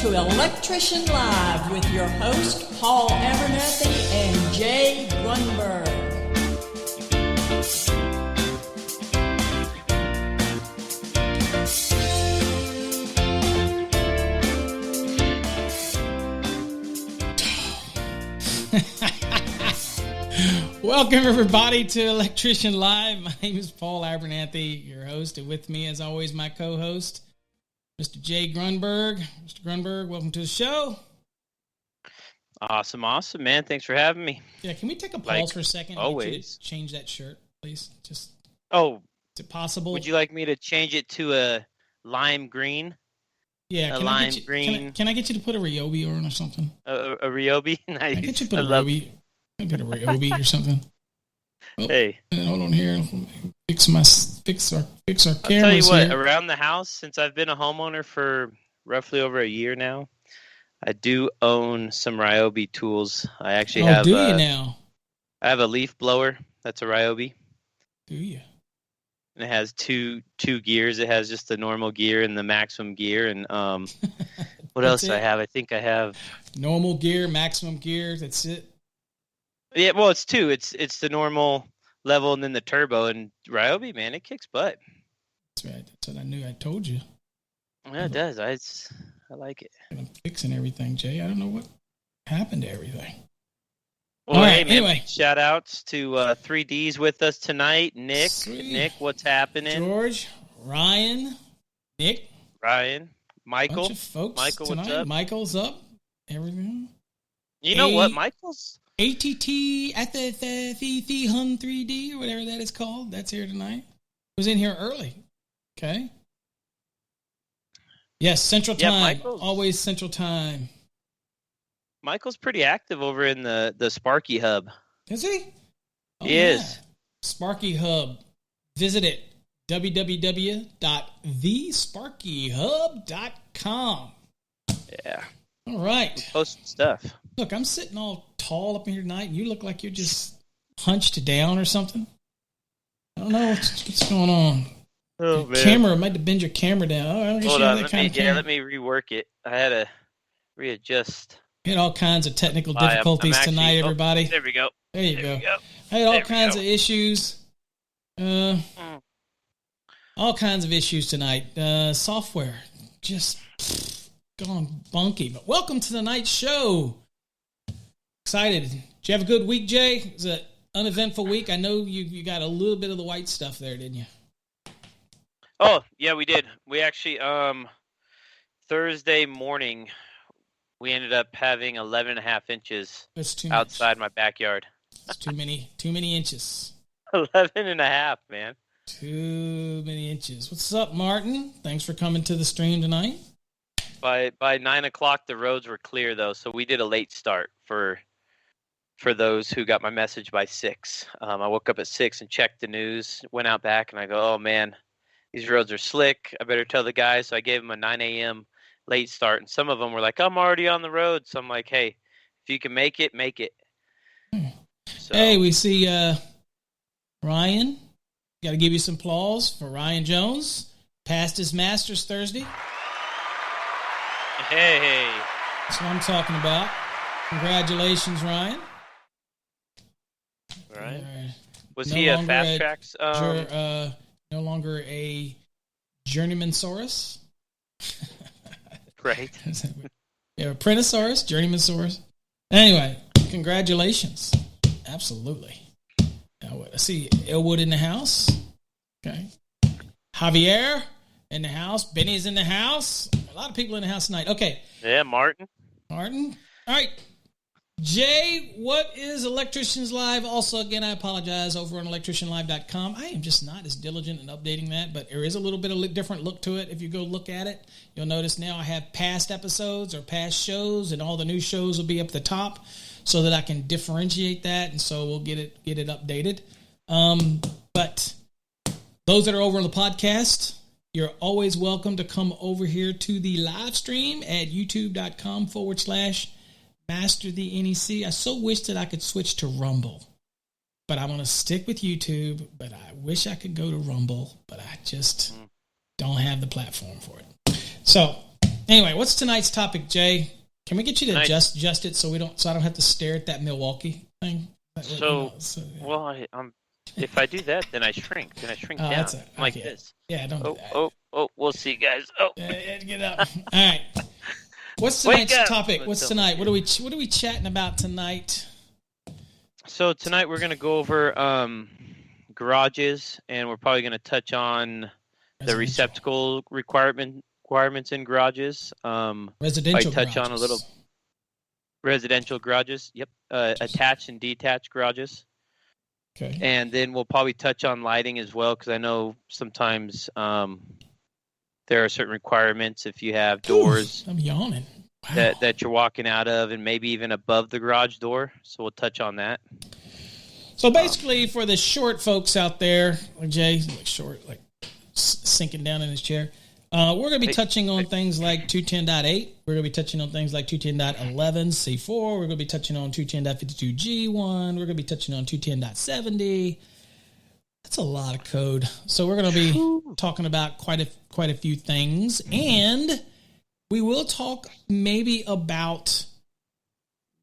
to Electrician Live with your host, Paul Abernathy and Jay Grunberg. Welcome, everybody, to Electrician Live. My name is Paul Abernathy, your host, and with me, as always, my co-host, Mr. Jay Grunberg. Mr. Grunberg, welcome to the show. Awesome, man. Thanks for having me. Yeah, can we take a pause for a second? Always. Change that shirt, please. Just. Oh. Is it possible? Would you like me to change it to a lime green? Yeah, Can I get you to put a Ryobi on or something? A Ryobi? Nice. Can I get you to put a Ryobi? Get a Ryobi or something. Oh, hey, hold on here. Fix our cameras. I'll tell you what. here. Around the house, since I've been a homeowner for roughly over a year now, I do own some Ryobi tools. I actually have. Do you now? I have a leaf blower. That's a Ryobi. Do you? And it has two gears. It has just the normal gear and the maximum gear. And what else do I have? I think I have normal gear, maximum gear. That's it. Yeah, well, it's two. It's the normal level and then the turbo. And Ryobi, man, it kicks butt. That's right. That's what I knew. I told you. Yeah, it does. I like it. I'm fixing everything, Jay. I don't know what happened to everything. Well, all hey, right, man, anyway. Shout outs to 3Ds with us tonight. Nick. Sweet. Nick, what's happening? George, Ryan, Nick. Ryan, Michael. Bunch of folks Michael, tonight. what's up? Michael's up. Everything. You know what? Michael's... ATT at the Hun 3D or whatever that is called. That's here tonight. Was in here early. Okay. Yes, Central Time. Always Central Time. Michael's pretty active over in the Sparky Hub. Is he? Oh, he is. Sparky Hub. Visit it. www.thesparkyhub.com. Yeah. All right. Post stuff. Look, I'm sitting all tall up here tonight, and you look like you're just hunched down or something. I don't know what's going on. Oh, your man. Camera might have bent your camera down. Hold on, let me rework it. I had to readjust. We had all kinds of technical difficulties tonight, everybody. There we go. There you go. I had all kinds of issues. All kinds of issues tonight. Software just gone bunky. But welcome to the night show. Excited. Did you have a good week, Jay? It was an uneventful week. I know you got a little bit of the white stuff there, didn't you? Oh, yeah, we did. We actually, Thursday morning, we ended up having 11.5 inches outside my backyard. That's too many inches. 11.5, man. Too many inches. What's up, Martin? Thanks for coming to the stream tonight. By 9 o'clock, the roads were clear, though, so we did a late start for those who got my message by 6. I woke up at 6 and checked the news, went out back, and I go, oh, man, these roads are slick. I better tell the guys. So I gave them a 9 a.m. late start, and some of them were like, I'm already on the road. So I'm like, hey, if you can make it, make it. So. Hey, we see Ryan. Got to give you some applause for Ryan Jones. Passed his Masters Thursday. Hey. That's what I'm talking about. Congratulations, Ryan. Right. Was he a fast tracks? No longer a journeymansaurus. Right. Yeah, apprenticesaurus, journeymansaurus. Anyway, congratulations. Absolutely. Now, I see Elwood in the house. Okay. Javier in the house. Benny's in the house. A lot of people in the house tonight. Okay. Yeah, Martin. All right. Jay, what is Electricians Live? Also, again, I apologize, over on electricianlive.com. I am just not as diligent in updating that, but there is a little bit of a different look to it. If you go look at it, you'll notice now I have past episodes or past shows, and all the new shows will be up at the top so that I can differentiate that, and so we'll get it updated. But those that are over on the podcast, you're always welcome to come over here to the live stream at youtube.com/Master the NEC. I so wish that I could switch to Rumble, but I want to stick with YouTube. But I wish I could go to Rumble, but I just don't have the platform for it. So Anyway, what's tonight's topic, Jay? Can we get you to Tonight- adjust it so I don't have to stare at that Milwaukee thing? So, well, if I do that, then I shrink. Then I shrink down like this. Yeah, don't do that. Oh, we'll see, guys. Oh, get up. All right. What's tonight's topic? What's tonight? What are we chatting about tonight? So tonight we're going to go over garages, and we're probably going to touch on the receptacle requirements in garages. Residential touch garages. on a little residential garages. Yep. Attached and detached garages. Okay. And then we'll probably touch on lighting as well, because I know sometimes there are certain requirements if you have doors. I'm yawning. Wow. That you're walking out of, and maybe even above the garage door. So we'll touch on that. So basically, for the short folks out there, like Jay, like short, like sinking down in his chair, we're going to be touching on things like 210.8. We're going to be touching on things like 210.11 C4. We're going to be touching on 210.52 G1. We're going to be touching on 210.70. That's a lot of code. So we're going to be talking about quite a few things, and we will talk maybe about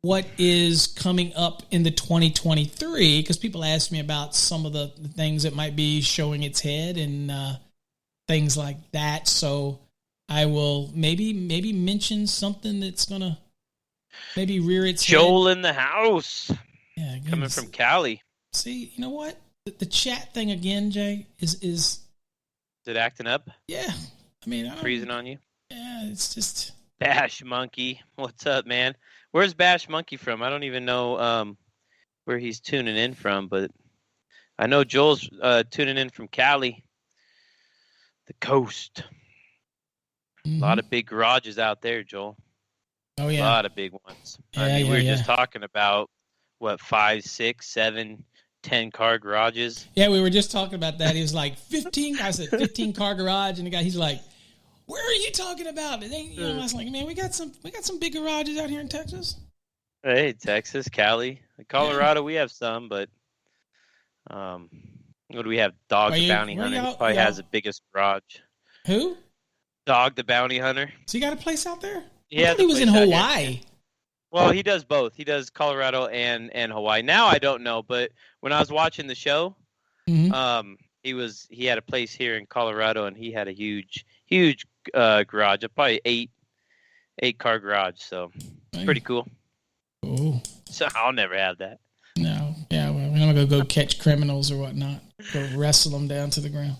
what is coming up in the 2023, because people ask me about some of the things that might be showing its head and things like that. So I will maybe mention something that's going to maybe rear its head. Joel in the house. Yeah, coming from Cali. See, you know what? The chat thing again, Jay, is it acting up? Yeah. I mean, freezing on you? Yeah, it's just Bash Monkey. What's up, man? Where's Bash Monkey from? I don't even know where he's tuning in from, but I know Joel's tuning in from Cali, the coast. Mm-hmm. A lot of big garages out there, Joel. Oh yeah, a lot of big ones. Yeah, we were just talking about what 5, 6, 7, 10 car garages. Yeah, we were just talking about that. He was like 15. I said 15 car garage, and the guy he's like, "Where are you talking about?" And then, I was like, "Man, we got some big garages out here in Texas." Hey, Texas, Cali, Colorado, we have some, but what do we have? Dog the Bounty Hunter probably has the biggest garage. Who? Dog the Bounty Hunter. So you got a place out there? Yeah, he was in Hawaii. Well, he does both. He does Colorado and Hawaii. Now I don't know, but when I was watching the show, mm-hmm. He had a place here in Colorado, and he had a huge garage, probably 8 car garage. So it's pretty cool. Oh, so I'll never have that. No, yeah, well, we're gonna go catch criminals or whatnot, go wrestle them down to the ground.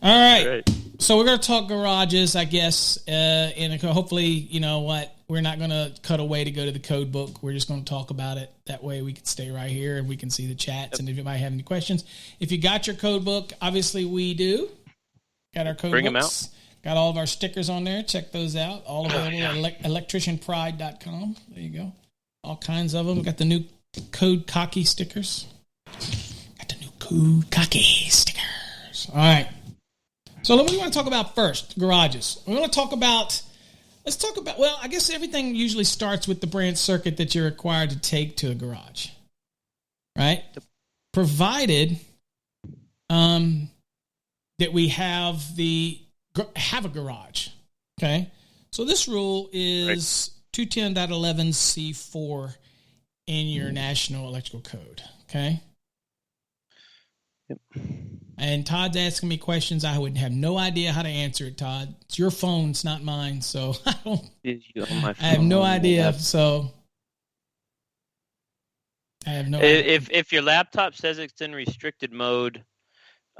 All right. So we're going to talk garages, I guess, and hopefully, you know what, we're not going to cut away to go to the code book. We're just going to talk about it. That way we can stay right here and we can see the chats. Yep. And if you might have any questions. If you got your code book, obviously we do. Got our code books. Bring them out. Got all of our stickers on there. Check those out. All available at electricianpride.com. There you go. All kinds of them. We got the new Code Cocky stickers. Got the new Code Cocky stickers. All right. So what do we want to talk about first? Garages. We want to talk about, well, I guess everything usually starts with the branch circuit that you're required to take to a garage, right? Provided that we have a garage, okay? So this rule is 210.11 C4 in your National Electrical Code, okay? Yep. And Todd's asking me questions. I would have no idea how to answer it, Todd. It's your phone, it's not mine, so I don't. I have no idea. So I have no idea. If your laptop says it's in restricted mode,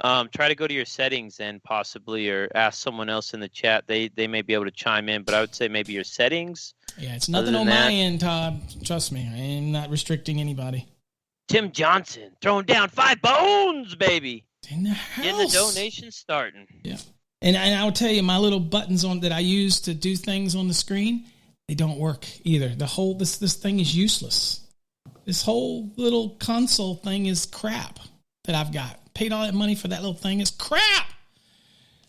try to go to your settings and possibly, or ask someone else in the chat. They may be able to chime in, but I would say maybe your settings. Yeah, it's nothing on my end, Todd. Trust me, I am not restricting anybody. Tim Johnson throwing down 5 bones, baby. In the house. Getting the donation starting. Yeah. And I will tell you, my little buttons on that I use to do things on the screen, they don't work either. The whole this thing is useless. This whole little console thing is crap that I've got. Paid all that money for that little thing. It's crap.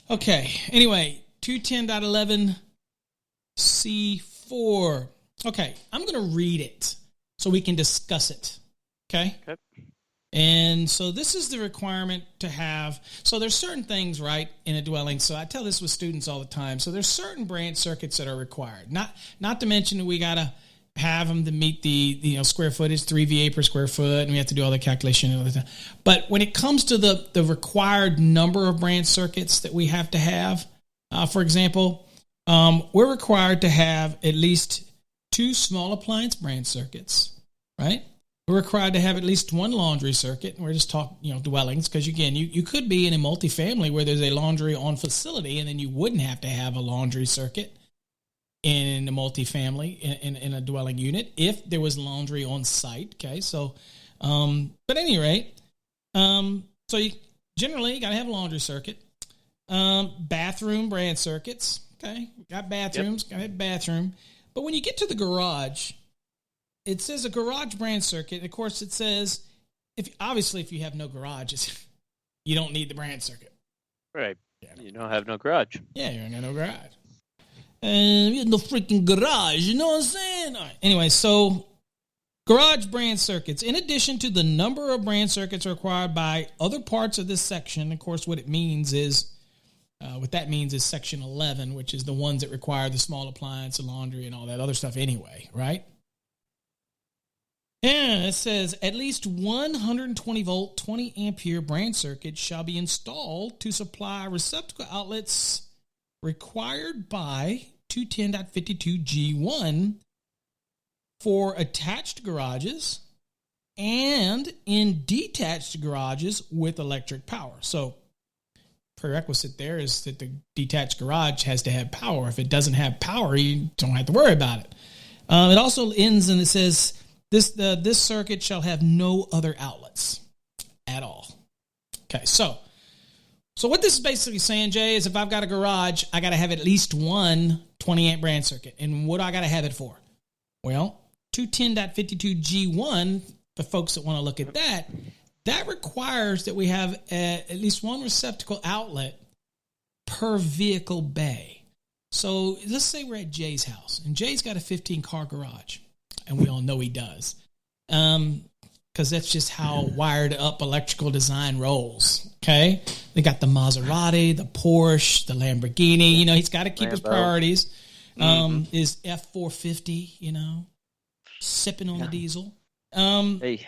Okay. Anyway, 210.11 C4. Okay. I'm going to read it so we can discuss it. Okay? And so this is the requirement to have. So there's certain things, right, in a dwelling. So I tell this with students all the time. So there's certain branch circuits that are required. Not to mention that we got to have them to meet the square footage, 3 VA per square foot, and we have to do all the calculation and everything. But when it comes to the required number of branch circuits that we have to have, for example, we're required to have at least 2 small appliance branch circuits, right? We're required to have at least 1 laundry circuit. We're just talking, dwellings, because again, you could be in a multifamily where there's a laundry on facility, and then you wouldn't have to have a laundry circuit in a multifamily in a dwelling unit if there was laundry on site. Okay, so, but at any rate, so you generally got to have a laundry circuit, bathroom branch circuits. Okay, got bathrooms, got to have bathroom. But when you get to the garage, it says a garage branch circuit. Of course, it says if you have no garages, you don't need the branch circuit. Right. Yeah. You don't have no garage. Yeah, you ain't got no garage. And you have no freaking garage. You know what I'm saying? All right. Anyway, so garage branch circuits. In addition to the number of branch circuits required by other parts of this section, of course, what that means is section 11, which is the ones that require the small appliance, the laundry, and all that other stuff anyway, right? And it says at least 120 volt, 20 ampere branch circuit shall be installed to supply receptacle outlets required by 210.52G1 for attached garages and in detached garages with electric power. So prerequisite there is that the detached garage has to have power. If it doesn't have power, you don't have to worry about it. It also ends and it says this circuit shall have no other outlets at all. Okay, so what this is basically saying, Jay, is if I've got a garage, I got to have at least one 20 amp branch circuit. And what do I got to have it for? Well, 210.52G1, for folks that want to look at that requires that we have at least one receptacle outlet per vehicle bay. So let's say we're at Jay's house, and Jay's got a 15-car garage, and we all know he does, because that's just how wired up electrical design rolls. Okay, they got the Maserati, the Porsche, the Lamborghini. He's got to keep his priorities. His F450, sipping on the diesel. Hey.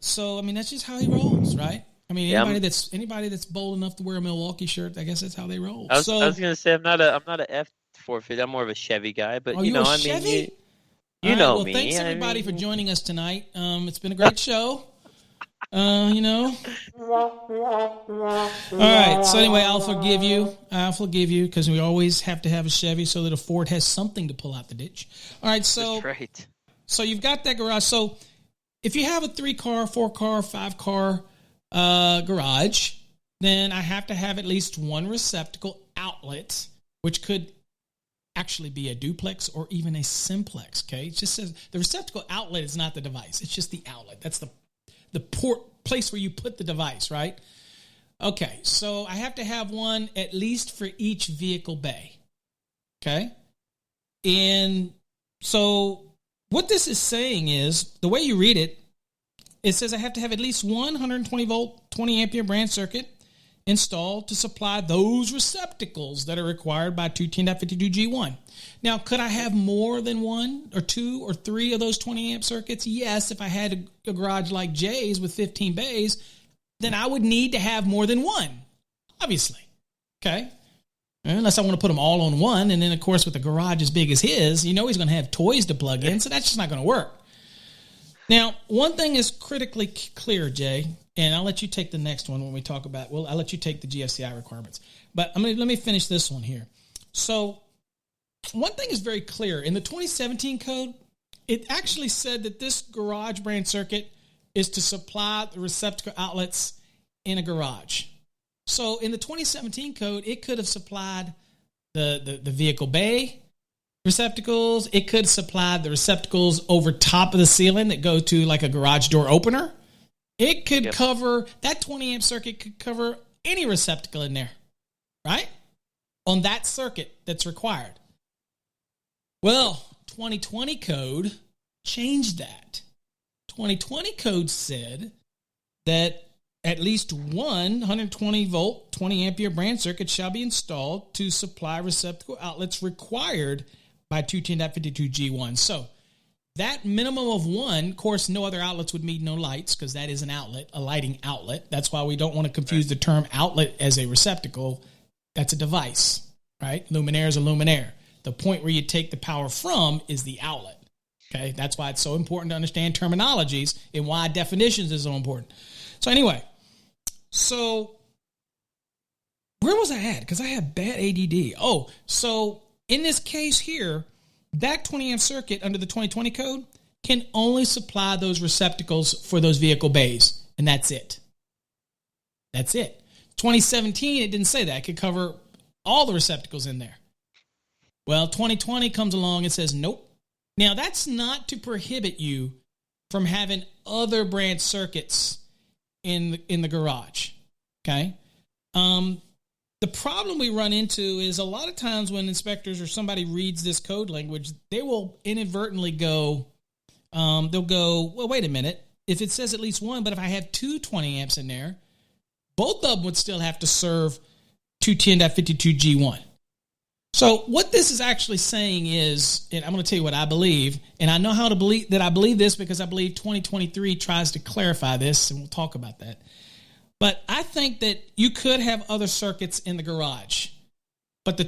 So that's just how he rolls, right? Anybody that's bold enough to wear a Milwaukee shirt, I guess that's how they roll. I was gonna say I'm not a F450. I'm more of a Chevy guy, but Chevy? You know well, me. Thanks everybody for joining us tonight. It's been a great show. All right. So anyway, I'll forgive you because we always have to have a Chevy so that a Ford has something to pull out the ditch. All right. So that's right. So you've got that garage. So if you have a 3-car, 4-car, 5-car garage, then I have to have at least one receptacle outlet, which could actually be a duplex or even a simplex. Okay, it just says the receptacle outlet is not the device; it's just the outlet. That's the place where you put the device, right? Okay, so I have to have one at least for each vehicle bay. Okay, and so what this is saying is, the way you read it, it says I have to have at least 120 volt, 20 ampere branch circuit installed to supply those receptacles that are required by 210.52G1. Now, could I have more than 1 or 2 or 3 of those 20 amp circuits? Yes, if I had a garage like Jay's with 15 bays, then I would need to have more than one, obviously. Okay? Unless I want to put them all on one, and then, of course, with a garage as big as his, he's going to have toys to plug in, so that's just not going to work. Now, one thing is critically clear, Jay, and I'll let you take the next one when we talk about, I'll let you take the GFCI requirements. But let me finish this one here. So one thing is very clear. In the 2017 code, it actually said that this garage branch circuit is to supply the receptacle outlets in a garage. So in the 2017 code, it could have supplied the vehicle bay receptacles. It could supply the receptacles over top of the ceiling that go to like a garage door opener. It could cover, that 20 amp circuit could cover any receptacle in there, right? On that circuit that's required. Well, 2020 code changed that. 2020 code said that at least one 120 volt, 20 ampere branch circuit shall be installed to supply receptacle outlets required by 210.52G1. So that minimum of one, of course, no other outlets would mean no lights because that is an outlet, a lighting outlet. That's why we don't want to confuse the term outlet as a receptacle. That's a device, right? Luminaire is a luminaire. The point where you take the power from is the outlet. Okay, that's why it's so important to understand terminologies and why definitions is so important. So anyway, where was I at? Because I had bad ADD. Oh, so in this case here, that 20 amp circuit under the 2020 code can only supply those receptacles for those vehicle bays, and that's it. That's it. 2017, it didn't say that. It could cover all the receptacles in there. Well, 2020 comes along and says, nope. Now, that's not to prohibit you from having other branch circuits in the garage, okay? The problem we run into is a lot of times when inspectors or somebody reads this code language, they will inadvertently go, they'll go, well, wait a minute. If it says at least one, but if I have two 20 amps in there, both of them would still have to serve 210.52G1. So what this is actually saying is, and I'm going to tell you what I believe, and I know how to believe that I believe this because I believe 2023 tries to clarify this, and we'll talk about that. But I think that you could have other circuits in the garage, but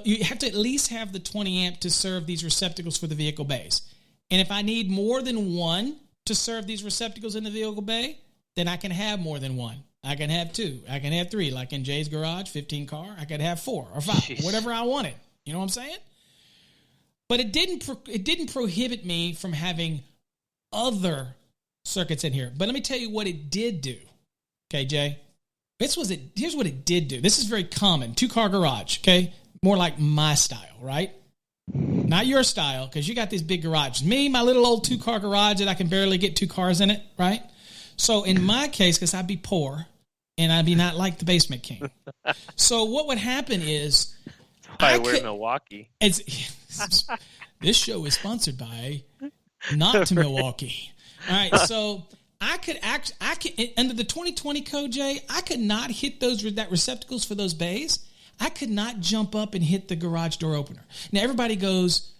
you have to at least have the 20 amp to serve these receptacles for the vehicle bays. And if I need more than one to serve these receptacles in the vehicle bay, then I can have more than one. I can have two. I can have three, like in Jay's garage, 15 car. I could have 4 or 5, Jeez. Whatever I wanted. You know what I'm saying? But it didn't prohibit me from having other circuits in here. But let me tell you what it did do. Okay, Jay? Here's what it did do. This is very common. 2-car garage, okay? More like my style, right? Not your style, because you got these big garages. Me, my little old 2-car garage that I can barely get 2 cars in it, right? So in my case, because I'd be poor, and I'd be not like the Basement King. So what would happen is... That's why we're in Milwaukee. This show is sponsored by Not to Milwaukee. All right, so I could under the 2020 code, Jay, I could not hit that receptacles for those bays. I could not jump up and hit the garage door opener. Now everybody goes,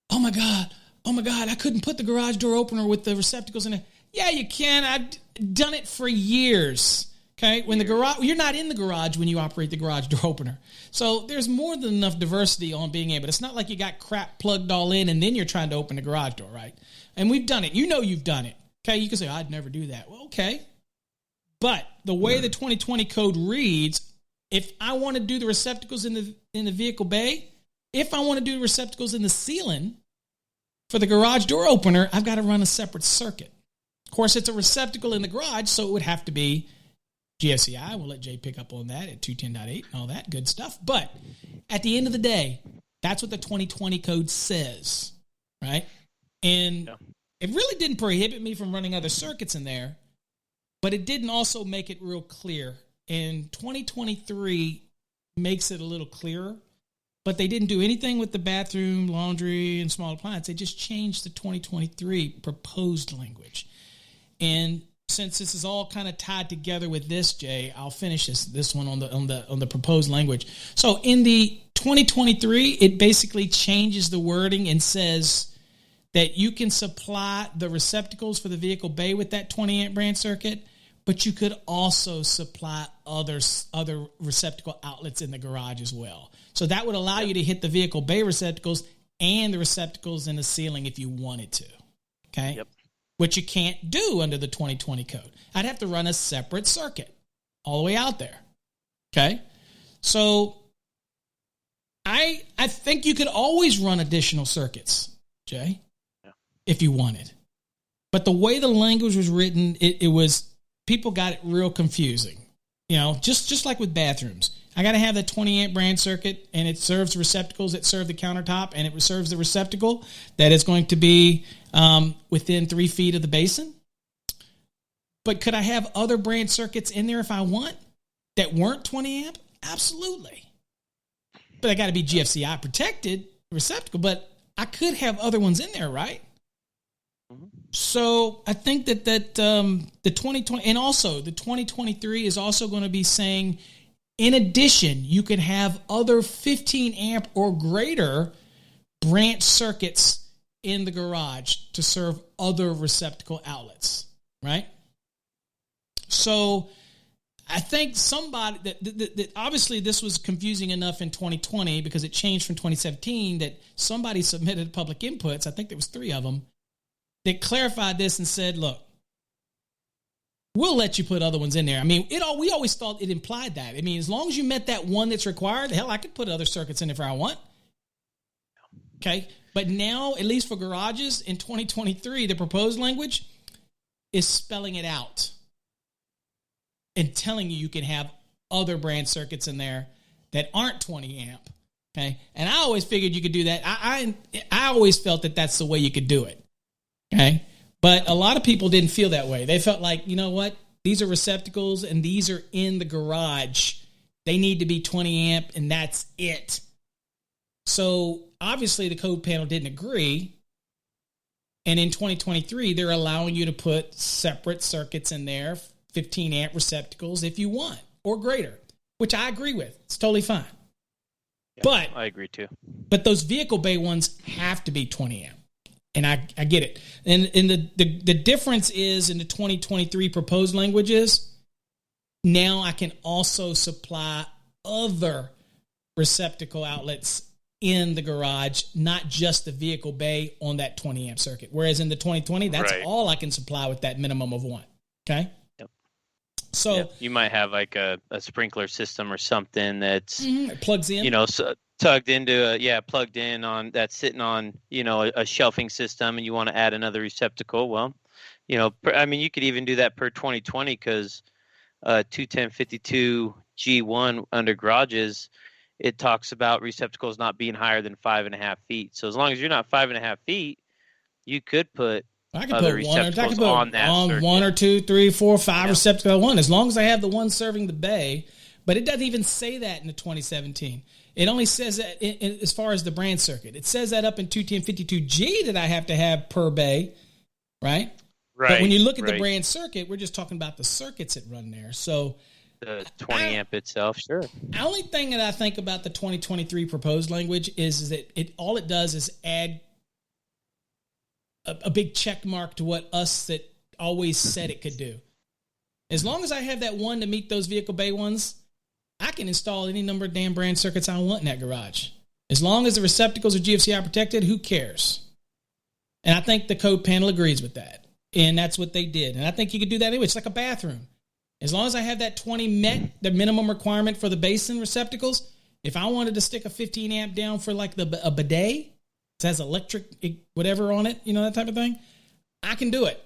oh my God, I couldn't put the garage door opener with the receptacles in it. Yeah, you can. I've done it for years. Okay, when you're not in the garage when you operate the garage door opener. So there's more than enough diversity on being able. It's not like you got crap plugged all in and then you're trying to open the garage door, right? And we've done it. You know you've done it. Okay, you can say, I'd never do that. Well, okay. But the way the 2020 code reads, if I want to do the receptacles in the vehicle bay, if I want to do the receptacles in the ceiling for the garage door opener, I've got to run a separate circuit. Of course, it's a receptacle in the garage, so it would have to be Gfci. We'll let Jay pick up on that at 210.8 and all that good stuff. But at the end of the day, that's what the 2020 code says, right? And it really didn't prohibit me from running other circuits in there, but it didn't also make it real clear. And 2023 makes it a little clearer, but they didn't do anything with the bathroom, laundry, and small appliance. They just changed the 2023 proposed language. And since this is all kind of tied together with this, Jay, I'll finish this one on the proposed language. So in the 2023, it basically changes the wording and says that you can supply the receptacles for the vehicle bay with that 20 amp branch circuit, but you could also supply other receptacle outlets in the garage as well. So that would allow you to hit the vehicle bay receptacles and the receptacles in the ceiling if you wanted to. Okay? Yep. Which you can't do under the 2020 code. I'd have to run a separate circuit all the way out there. Okay? So I think you could always run additional circuits, Jay, if you wanted. But the way the language was written, it was, people got it real confusing. You know, just like with bathrooms. I got to have the 20 amp branch circuit, and it serves receptacles that serve the countertop, and it serves the receptacle that is going to be within 3 feet of the basin. But could I have other branch circuits in there if I want that weren't 20 amp? Absolutely. But I got to be GFCI protected receptacle, but I could have other ones in there, right? Mm-hmm. So I think that the 2020 and also the 2023 is also going to be saying, in addition, you can have other 15 amp or greater branch circuits in the garage to serve other receptacle outlets, right? So I think somebody that obviously this was confusing enough in 2020 because it changed from 2017 that somebody submitted public inputs. I think there was 3 of them that clarified this and said, look, we'll let you put other ones in there. I mean, we always thought it implied that. I mean, as long as you met that one that's required, hell, I could put other circuits in if I want. Okay. But now, at least for garages in 2023, the proposed language is spelling it out and telling you can have other branch circuits in there that aren't 20 amp. Okay. And I always figured you could do that. I always felt that that's the way you could do it. Okay. But a lot of people didn't feel that way. They felt like, you know what? These are receptacles and these are in the garage. They need to be 20 amp and that's it. So obviously the code panel didn't agree. And in 2023, they're allowing you to put separate circuits in there, 15 amp receptacles if you want or greater, which I agree with. It's totally fine. Yeah, but I agree too. But those vehicle bay ones have to be 20 amp. And I get it. And the difference is in the 2023 proposed languages, now I can also supply other receptacle outlets in the garage, not just the vehicle bay on that 20 amp circuit. Whereas in the 2020, that's all I can supply with that minimum of 1. Okay? Yep. So you might have like a sprinkler system or something that's it plugs in. Plugged into plugged in on that's sitting on a shelving system, and you want to add another receptacle. Well, I mean, you could even do that per 2020 because 21052 G1 under garages, it talks about receptacles not being higher than 5.5 feet. So as long as you're not 5.5 feet, you could put other receptacles on that circuit. 1 or 2, 3, 4, 5 receptacles on one, as long as I have the one serving the bay. But it doesn't even say that in the 2017. It only says that as far as the branch circuit. It says that up in 21052G that I have to have per bay, right? Right. But when you look at the branch circuit, we're just talking about the circuits that run there. So the 20 amp itself, sure. The only thing that I think about the 2023 proposed language is that all it does is add a big check mark to what us that always said it could do. As long as I have that one to meet those vehicle bay ones, I can install any number of damn branch circuits I want in that garage. As long as the receptacles are GFCI protected, who cares? And I think the code panel agrees with that. And that's what they did. And I think you could do that anyway. It's like a bathroom. As long as I have that 20 met, the minimum requirement for the basin receptacles, if I wanted to stick a 15 amp down for like a bidet, it has electric whatever on it, that type of thing, I can do it.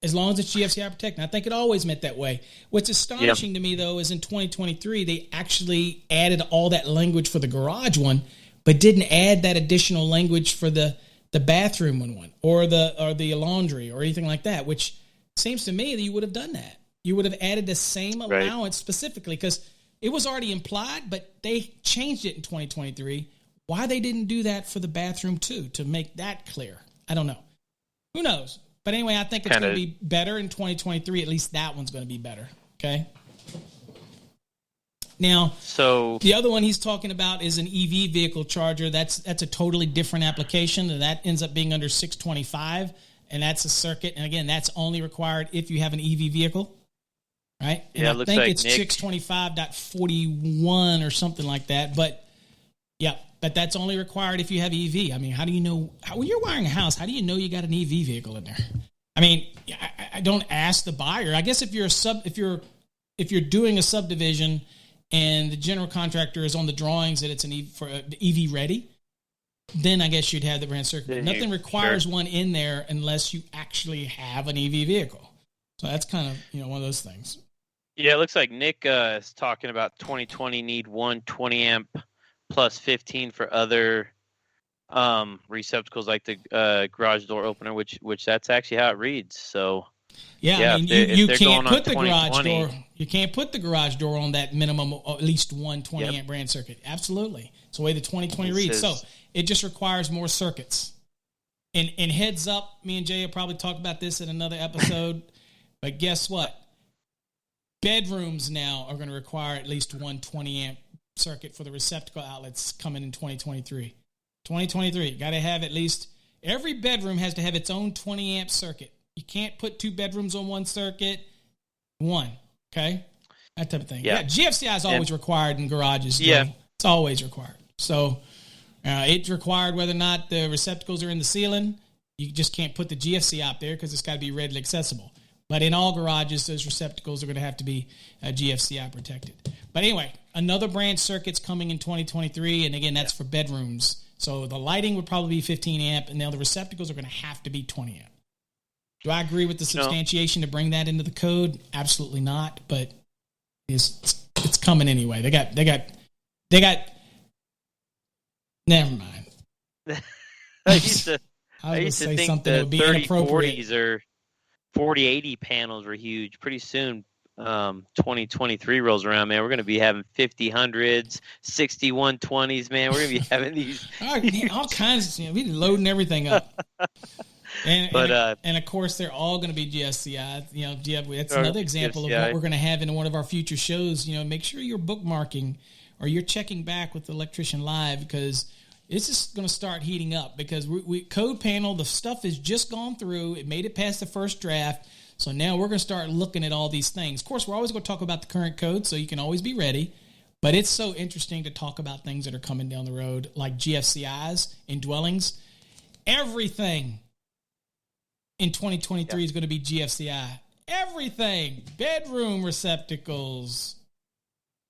As long as it's GFCI protected. I think it always meant that way. What's astonishing to me, though, is in 2023, they actually added all that language for the garage one, but didn't add that additional language for the bathroom one or the laundry or anything like that, which seems to me that you would have done that. You would have added the same allowance specifically because it was already implied, but they changed it in 2023. Why they didn't do that for the bathroom, too, to make that clear, I don't know. Who knows? But anyway, I think it's going to be better in 2023. At least that one's going to be better. Okay. Now, so the other one he's talking about is an EV vehicle charger. That's a totally different application, and that ends up being under 625, and that's a circuit. And again, that's only required if you have an EV vehicle, right? And yeah, I think it's 625.41 or something like that. But yeah, but that's only required if you have EV. I mean, how do you know when you're wiring a house? How do you know you got an EV vehicle in there? I mean, I don't ask the buyer. I guess if you're doing a subdivision and the general contractor is on the drawings that it's an EV ready, then I guess you'd have the branch circuit. But nothing requires one in there unless you actually have an EV vehicle. So that's kind of one of those things. Yeah, it looks like Nick is talking about 2020 need 120 amp plus 15 for other receptacles like the garage door opener, which that's actually how it reads. So I mean, you can't put the garage door. You can't put the garage door on that minimum of at least 120 amp branch circuit. Absolutely, it's the way the 2020 reads. So it just requires more circuits. And heads up, me and Jay will probably talk about this in another episode. But guess what? Bedrooms now are going to require at least one 20-amp circuit for the receptacle outlets coming in 2023. 2023, got to have at least, every bedroom has to have its own 20-amp circuit. You can't put 2 bedrooms on one circuit. One, okay? That type of thing. Yeah, GFCI is always required in garages. Yeah. It's always required. So it's required whether or not the receptacles are in the ceiling. You just can't put the GFCI out there because it's got to be readily accessible. But in all garages, those receptacles are going to have to be GFCI protected. But anyway, another branch circuit's coming in 2023, and again, that's for bedrooms. So the lighting would probably be 15 amp, and now the receptacles are going to have to be 20 amp. Do I agree with the substantiation to bring that into the code? Absolutely not, but it's coming anyway. They got. Never mind. I used to say think something the would be 3040s or 4080 panels were huge. Pretty soon, 2023 rolls around, man. We're going to be having 50/100s, 6120s, man. We're going to be having these all kinds of. We're loading everything up. And of course, they're all going to be GFCI. That's another example of what we're going to have in one of our future shows. Make sure you're bookmarking or you're checking back with the Electrician Live, because it's just going to start heating up, because we code panel, the stuff has just gone through. It made it past the first draft. So now we're going to start looking at all these things. Of course, we're always going to talk about the current code, so you can always be ready. But it's so interesting to talk about things that are coming down the road, like GFCIs in dwellings. Everything in 2023 is going to be GFCI. Everything. Bedroom receptacles,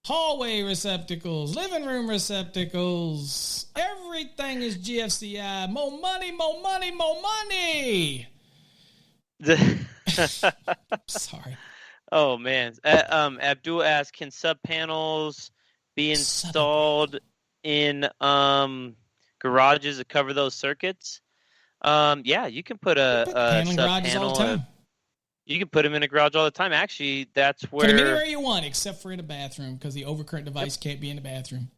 hallway receptacles, living room receptacles. Everything is GFCI. More money, more money, more money. Sorry. Oh, man. Abdul asked, can sub panels be installed in garages to cover those circuits? Yeah, you can put a sub panel. All the time. You can put them in a garage all the time. Actually, that's where... Put them anywhere you want, except for in a bathroom, because the overcurrent device can't be in the bathroom.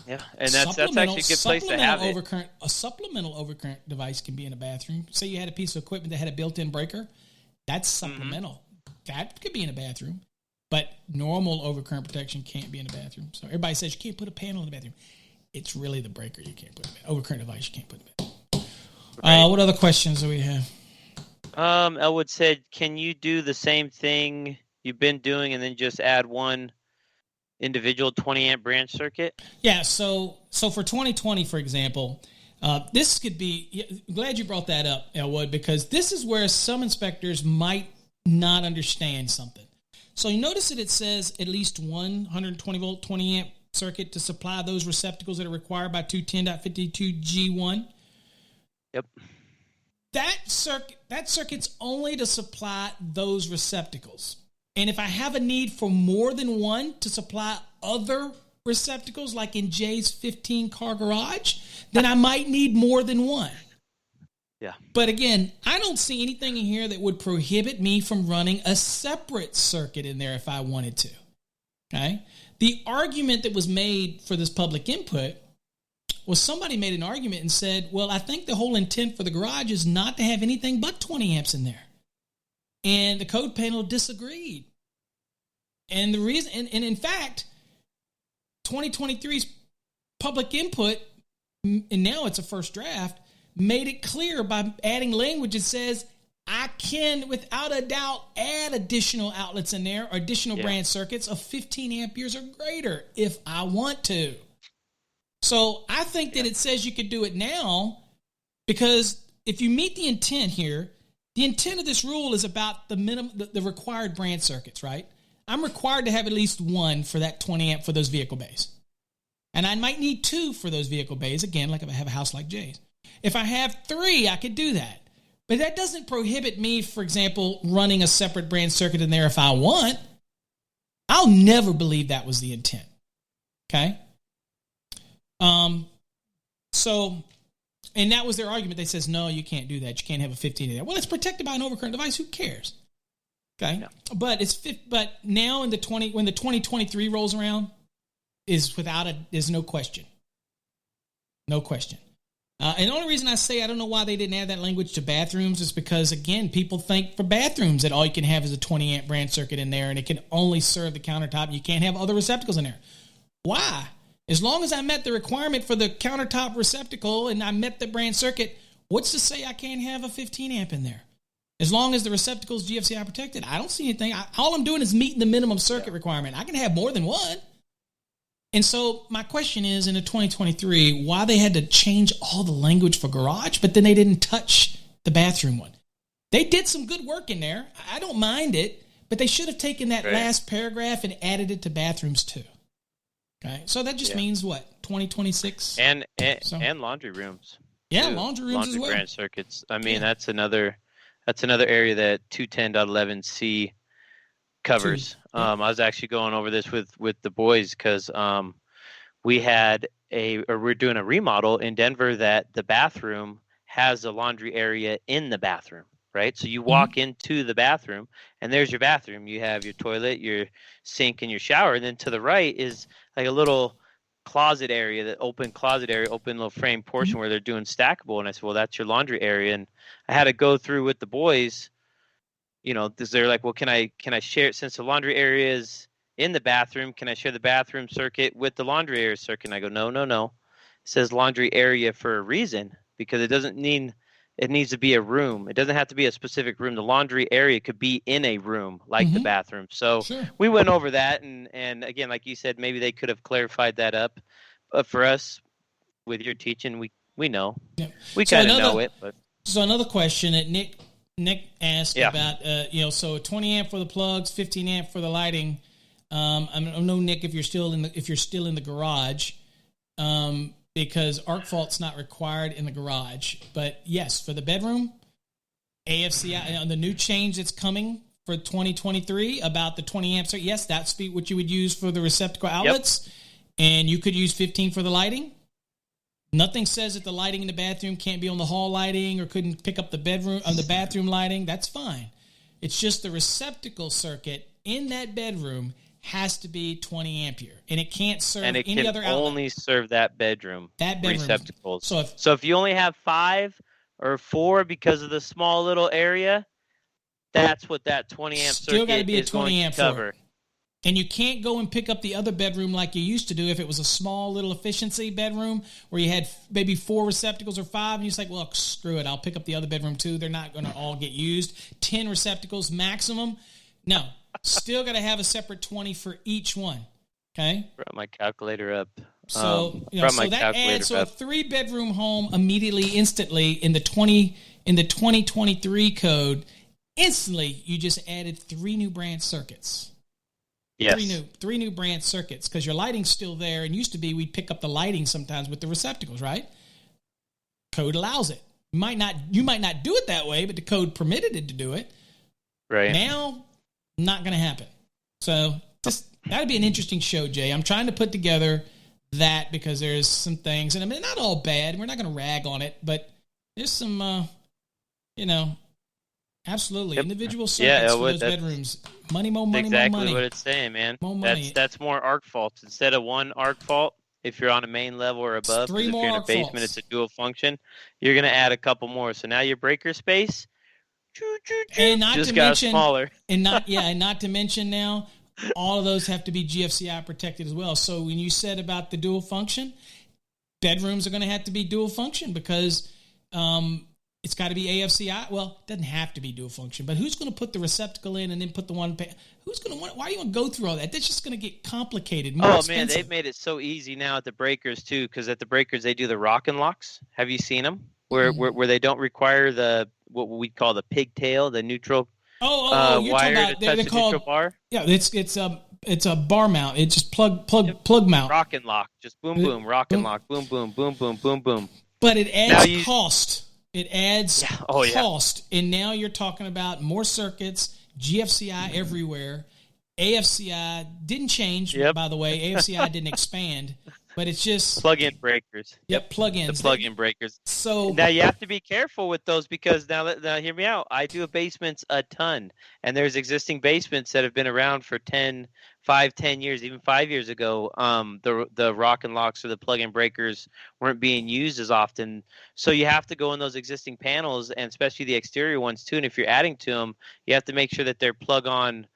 Yeah, and that's actually a good place to have it. A supplemental overcurrent device can be in a bathroom. Say you had a piece of equipment that had a built-in breaker. That's supplemental. Mm-hmm. That could be in a bathroom. But normal overcurrent protection can't be in a bathroom. So everybody says you can't put a panel in the bathroom. It's really the breaker you can't put in the bathroom. Overcurrent device you can't put in the bathroom. Right. What other questions do we have? Elwood said, can you do the same thing you've been doing and then just add one individual 20-amp branch circuit? Yeah, so for 2020, for example, this could be... Glad you brought that up, Elwood, because this is where some inspectors might not understand something. So you notice that it says at least one 120-volt 20-amp circuit to supply those receptacles that are required by 210.52G1. Yep. That circuit's only to supply those receptacles. And if I have a need for more than one to supply other receptacles, like in Jay's 15-car garage, then I might need more than one. Yeah. But again, I don't see anything in here that would prohibit me from running a separate circuit in there if I wanted to. Okay? The argument that was made for this public input was somebody made an argument and said, well, I think the whole intent for the garage is not to have anything but 20 amps in there. And the code panel disagreed. And the reason, and in fact, 2023's public input, and now it's a first draft, made it clear by adding language that says, I can, without a doubt, add additional outlets in there or additional branch circuits of 15 amperes or greater if I want to. So I think that it says you could do it now, because if you meet the intent here, the intent of this rule is about the minimum, the required branch circuits, right? I'm required to have at least one for that 20 amp for those vehicle bays. And I might need two for those vehicle bays, again, like if I have a house like Jay's. If I have three, I could do that. But that doesn't prohibit me, for example, running a separate branch circuit in there if I want. I'll never believe that was the intent. Okay? And that was their argument. They says, no, you can't do that. You can't have a 15 in there. Well, it's protected by an overcurrent device. Who cares? Okay? No. But now when the 2023 rolls around, there's no question. No question. And the only reason I say I don't know why they didn't add that language to bathrooms is because, again, people think for bathrooms that all you can have is a 20 amp branch circuit in there and it can only serve the countertop and you can't have other receptacles in there. Why? As long as I met the requirement for the countertop receptacle and I met the branch circuit, what's to say I can't have a 15 amp in there? As long as the receptacle is GFCI protected, I don't see anything. All I'm doing is meeting the minimum circuit requirement. I can have more than one. And so my question is, in the 2023, why they had to change all the language for garage, but then they didn't touch the bathroom one. They did some good work in there. I don't mind it, but they should have taken that last paragraph and added it to bathrooms too. Okay, so that just means what, 2026? And laundry rooms. Yeah, too. laundry rooms laundry as well. branch circuits. I mean, that's another area that 210.11c covers. I was actually going over this with the boys because we're doing a remodel in Denver that the bathroom has a laundry area in the bathroom, right? So you walk into the bathroom and there's your bathroom. You have your toilet, your sink, and your shower. And then to the right is like a little closet area, open little frame portion where they're doing stackable. And I said, well, that's your laundry area. And I had to go through with the boys, they're like, well, can I share it since the laundry area is in the bathroom? Can I share the bathroom circuit with the laundry area circuit? And I go, no. It says laundry area for a reason because it doesn't mean it needs to be a room. It doesn't have to be a specific room. The laundry area could be in a room like the bathroom. So we went over that. And again, like you said, maybe they could have clarified that up. But for us, with your teaching, we know. Yeah. We kind of know it. But so another question that Nick asked about, so 20 amp for the plugs, 15 amp for the lighting. I don't know, Nick, if you're still in the garage, because arc fault's not required in the garage. But yes, for the bedroom, AFCI, the new change that's coming for 2023 about the 20 amp circuit. Yes, that's what you would use for the receptacle outlets, and you could use 15 for the lighting. Nothing says that the lighting in the bathroom can't be on the hall lighting or couldn't pick up the bedroom on the bathroom lighting. That's fine. It's just the receptacle circuit in that bedroom has to be 20 ampere, and it can't serve any other outlet. And it can only serve that bedroom receptacles. So if you only have 5 or 4 because of the small little area, that's what that 20 amp circuit is going to cover. And you can't go and pick up the other bedroom like you used to do if it was a small little efficiency bedroom where you had maybe 4 receptacles or 5, and you're just like, well, screw it, I'll pick up the other bedroom too. They're not going to all get used. 10 receptacles maximum. No, still got to have a separate 20 for each one. Okay? Brought my calculator up. So, so that adds a 3-bedroom home instantly in the 2023 code. Instantly, you just added 3 new branch circuits. Yes. Three new branch circuits because your lighting's still there. And used to be we'd pick up the lighting sometimes with the receptacles, right? Code allows it. You might not do it that way, but the code permitted it to do it. Right. Now, not going to happen. So that'd be an interesting show, Jay. I'm trying to put together that because there's some things, and I mean, not all bad. We're not going to rag on it, but there's some, absolutely individual circuits for those bedrooms. Money, more money, exactly more money. What it's saying, man. More money. That's more arc faults instead of 1 arc fault. If you're on a main level or above, 3 if more you're in a arc basement, faults. it's a dual function. You're going to add a couple more. So now your breaker space just got smaller. And not to mention now, all of those have to be GFCI protected as well. So when you said about the dual function, bedrooms are going to have to be dual function because it's got to be AFCI. Well, it doesn't have to be dual function, but who's going to put the receptacle in and then put the one? Who's going to? Why do you want to go through all that? That's just going to get complicated. More expensive. Man, they've made it so easy now at the breakers too. Because at the breakers they do the rock and locks. Have you seen them? Where they don't require the what we call the pigtail, the neutral you're wire talking about, to touch the neutral bar. Yeah, it's a bar mount. It's just plug mount. Rock and lock, just boom boom, rock and lock, boom boom, boom boom, boom boom. But it adds cost. It adds cost, and now you're talking about more circuits, GFCI everywhere. AFCI didn't change, by the way. AFCI didn't expand, but it's just plug-in breakers. Yep, plug-ins. The plug-in breakers. So now you have to be careful with those because now hear me out. I do basements a ton, and there's existing basements that have been around for 10 5, 10 years, even 5 years ago, the rock and locks or the plug-in breakers weren't being used as often. So you have to go in those existing panels, and especially the exterior ones too. And if you're adding to them, you have to make sure that they're plug-on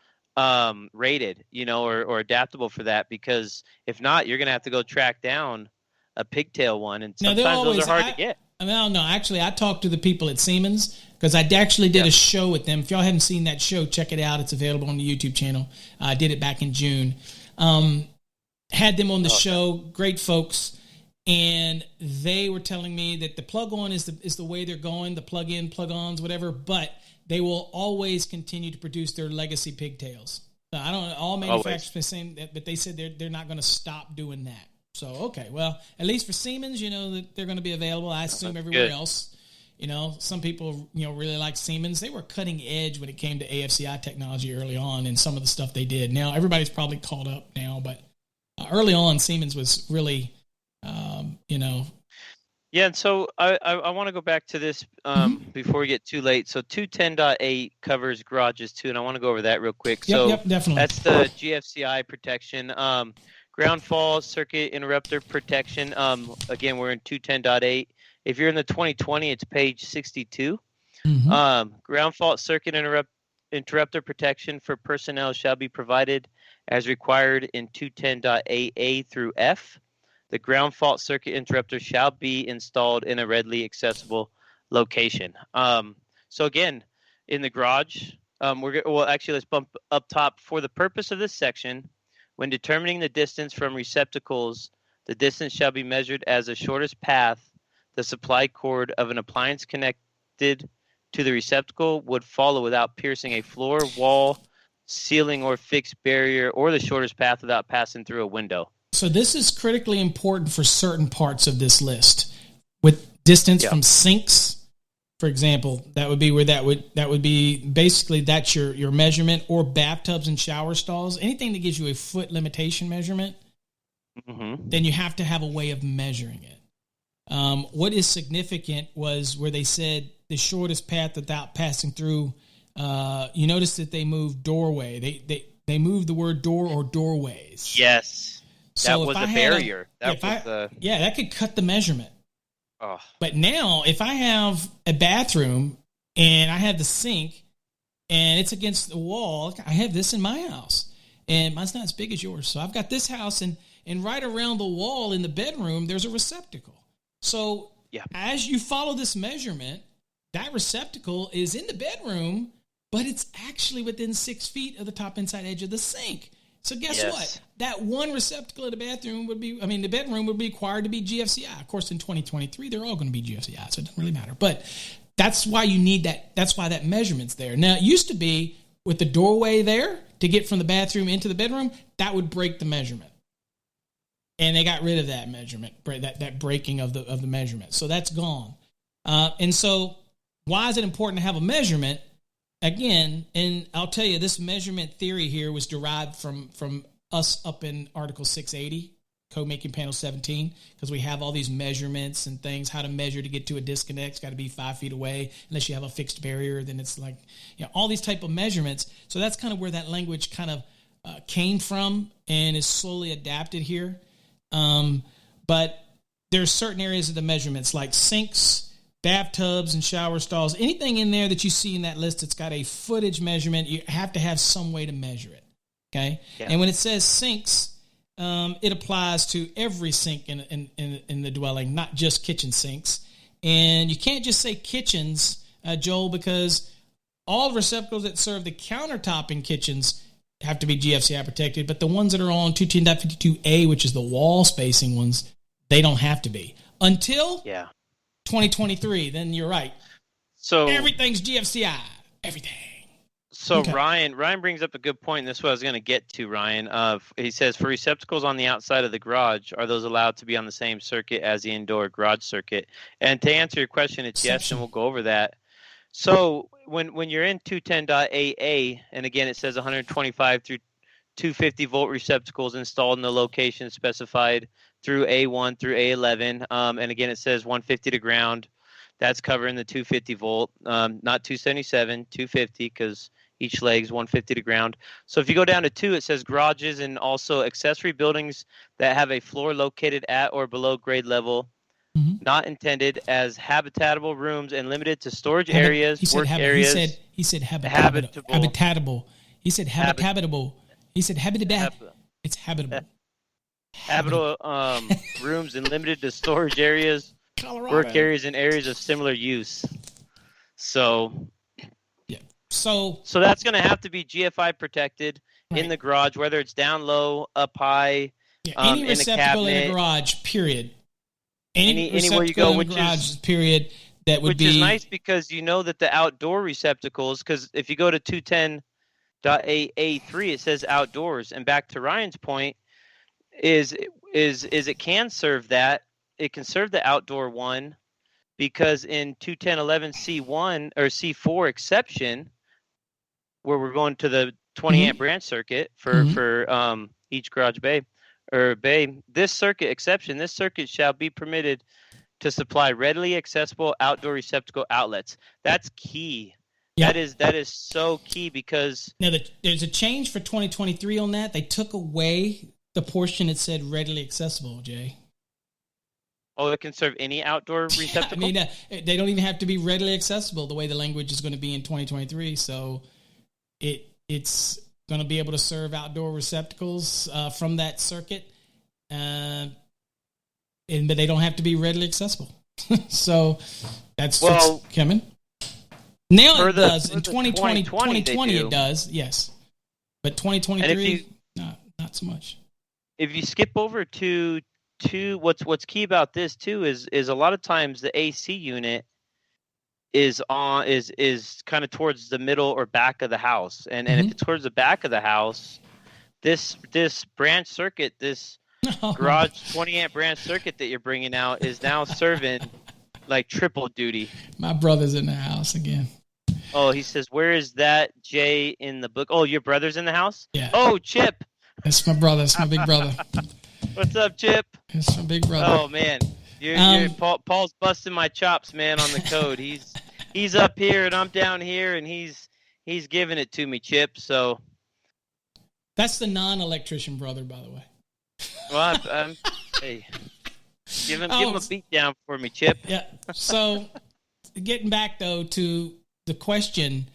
rated, or adaptable for that. Because if not, you're going to have to go track down a pigtail one, and sometimes those are hard to get. No, actually, I talked to the people at Siemens because I actually did a show with them. If y'all haven't seen that show, check it out. It's available on the YouTube channel. I did it back in June. Had them on the show, great folks, and they were telling me that the plug-on is the way they're going, the plug-in, plug-ons, whatever, but they will always continue to produce their legacy pigtails. So I don't know, all manufacturers are saying that, but they said they're not going to stop doing that. So, okay, well, at least for Siemens, that they're going to be available. I assume everywhere else. Some people, really like Siemens. They were cutting edge when it came to AFCI technology early on and some of the stuff they did. Now, everybody's probably caught up now, but early on, Siemens was really, Yeah, and so I want to go back to this before we get too late. So 210.8 covers garages too, and I want to go over that real quick. Yep, definitely. That's the GFCI protection. Ground fault circuit interrupter protection. Again, we're in 210.8. If you're in the 2020, it's page 62. Ground fault circuit interrupter protection for personnel shall be provided as required in 210.8A through F. The ground fault circuit interrupter shall be installed in a readily accessible location. So again, in the garage, let's bump up top. For the purpose of this section, when determining the distance from receptacles, the distance shall be measured as the shortest path the supply cord of an appliance connected to the receptacle would follow without piercing a floor, wall, ceiling, or fixed barrier, or the shortest path without passing through a window. So this is critically important for certain parts of this list. With distance from sinks, for example, that would be where that would be basically that's your measurement, or bathtubs and shower stalls. Anything that gives you a foot limitation measurement, then you have to have a way of measuring it. What is significant was where they said the shortest path without passing through. You notice that they moved doorway. They moved the word door or doorways. Yes, that was a barrier. That could cut the measurement. Oh. But now, if I have a bathroom and I have the sink and it's against the wall, I have this in my house, and mine's not as big as yours. So I've got this house, and right around the wall in the bedroom, there's a receptacle. So as you follow this measurement, that receptacle is in the bedroom, but it's actually within 6 feet of the top inside edge of the sink. So guess what? That one receptacle in the bedroom would be required to be GFCI. Of course, in 2023, they're all going to be GFCI, so it doesn't really matter. But that's why you need that. That's why that measurement's there. Now, it used to be with the doorway there to get from the bathroom into the bedroom, that would break the measurement. And they got rid of that measurement, that breaking of the measurement. So that's gone. And so why is it important to have a measurement? Again, and I'll tell you, this measurement theory here was derived from us up in Article 680, Code Making Panel 17, because we have all these measurements and things, how to measure to get to a disconnect. It's got to be 5 feet away. Unless you have a fixed barrier, then it's like, all these type of measurements. So that's kind of where that language kind of came from and is slowly adapted here. But there's certain areas of the measurements like sinks, bathtubs, and shower stalls. Anything in there that you see in that list that's got a footage measurement, you have to have some way to measure it. Okay? Yeah. And when it says sinks, it applies to every sink in the dwelling, not just kitchen sinks. And you can't just say kitchens, Joel, because all receptacles that serve the countertop in kitchens have to be GFCI protected, but the ones that are on 210.52A, which is the wall spacing ones, they don't have to be. Until 2023, then you're right. So everything's GFCI. Everything. So okay. Ryan brings up a good point, and this is what I was going to get to, Ryan. He says, for receptacles on the outside of the garage, are those allowed to be on the same circuit as the indoor garage circuit? And to answer your question, it's yes, and we'll go over that. So when you're in 210.8A, and again it says 125 through 250 volt receptacles installed in the location specified through A1 through A11, and again it says 150 to ground. That's covering the 250 volt, not 277, 250, because Each leg's 150 to ground. So if you go down to 2, it says garages and also accessory buildings that have a floor located at or below grade level, not intended as habitable rooms and limited to storage areas, work areas. He said habitable. He said habitable. He said habitable. It's habitable. Habitable rooms and limited to storage areas, work areas, and areas of similar use. So, yeah. So that's going to have to be GFI protected in the garage, whether it's down low, up high, any receptacle in a garage. Period. Anywhere you go, which is period. That would be which is nice because you know that the outdoor receptacles. Because if you go to 210.8A3, it says outdoors, and back to Ryan's point. Is it can serve that. It can serve the outdoor one because in 210.11C1 or C4 exception, where we're going to the 20 amp branch circuit for each garage bay, this circuit shall be permitted to supply readily accessible outdoor receptacle outlets. That's key. Yeah. That is so key because now there's a change for 2023 on that. They took away the portion that said readily accessible, Jay. Oh, it can serve any outdoor receptacle? I mean, they don't even have to be readily accessible the way the language is going to be in 2023. So it's going to be able to serve outdoor receptacles from that circuit, but they don't have to be readily accessible. So that's what's coming. Now it does. In 2020 it does, yes. But 2023, not so much. If you skip over to what's key about this too is a lot of times the AC unit is kind of towards the middle or back of the house, and if it's towards the back of the house, this branch circuit, this garage 20 amp branch circuit that you're bringing out is now serving like triple duty. My brother's in the house again. Oh, he says, where is that, Jay, in the book? Oh, your brother's in the house? Yeah. Oh, Chip. That's my brother. That's my big brother. What's up, Chip? That's my big brother. Oh, man. Paul's busting my chops, man, on the code. He's up here, and I'm down here, and he's giving it to me, Chip. So that's the non-electrician brother, by the way. Well, I'm hey, give him a beat down for me, Chip. Yeah. So getting back, though, to the question,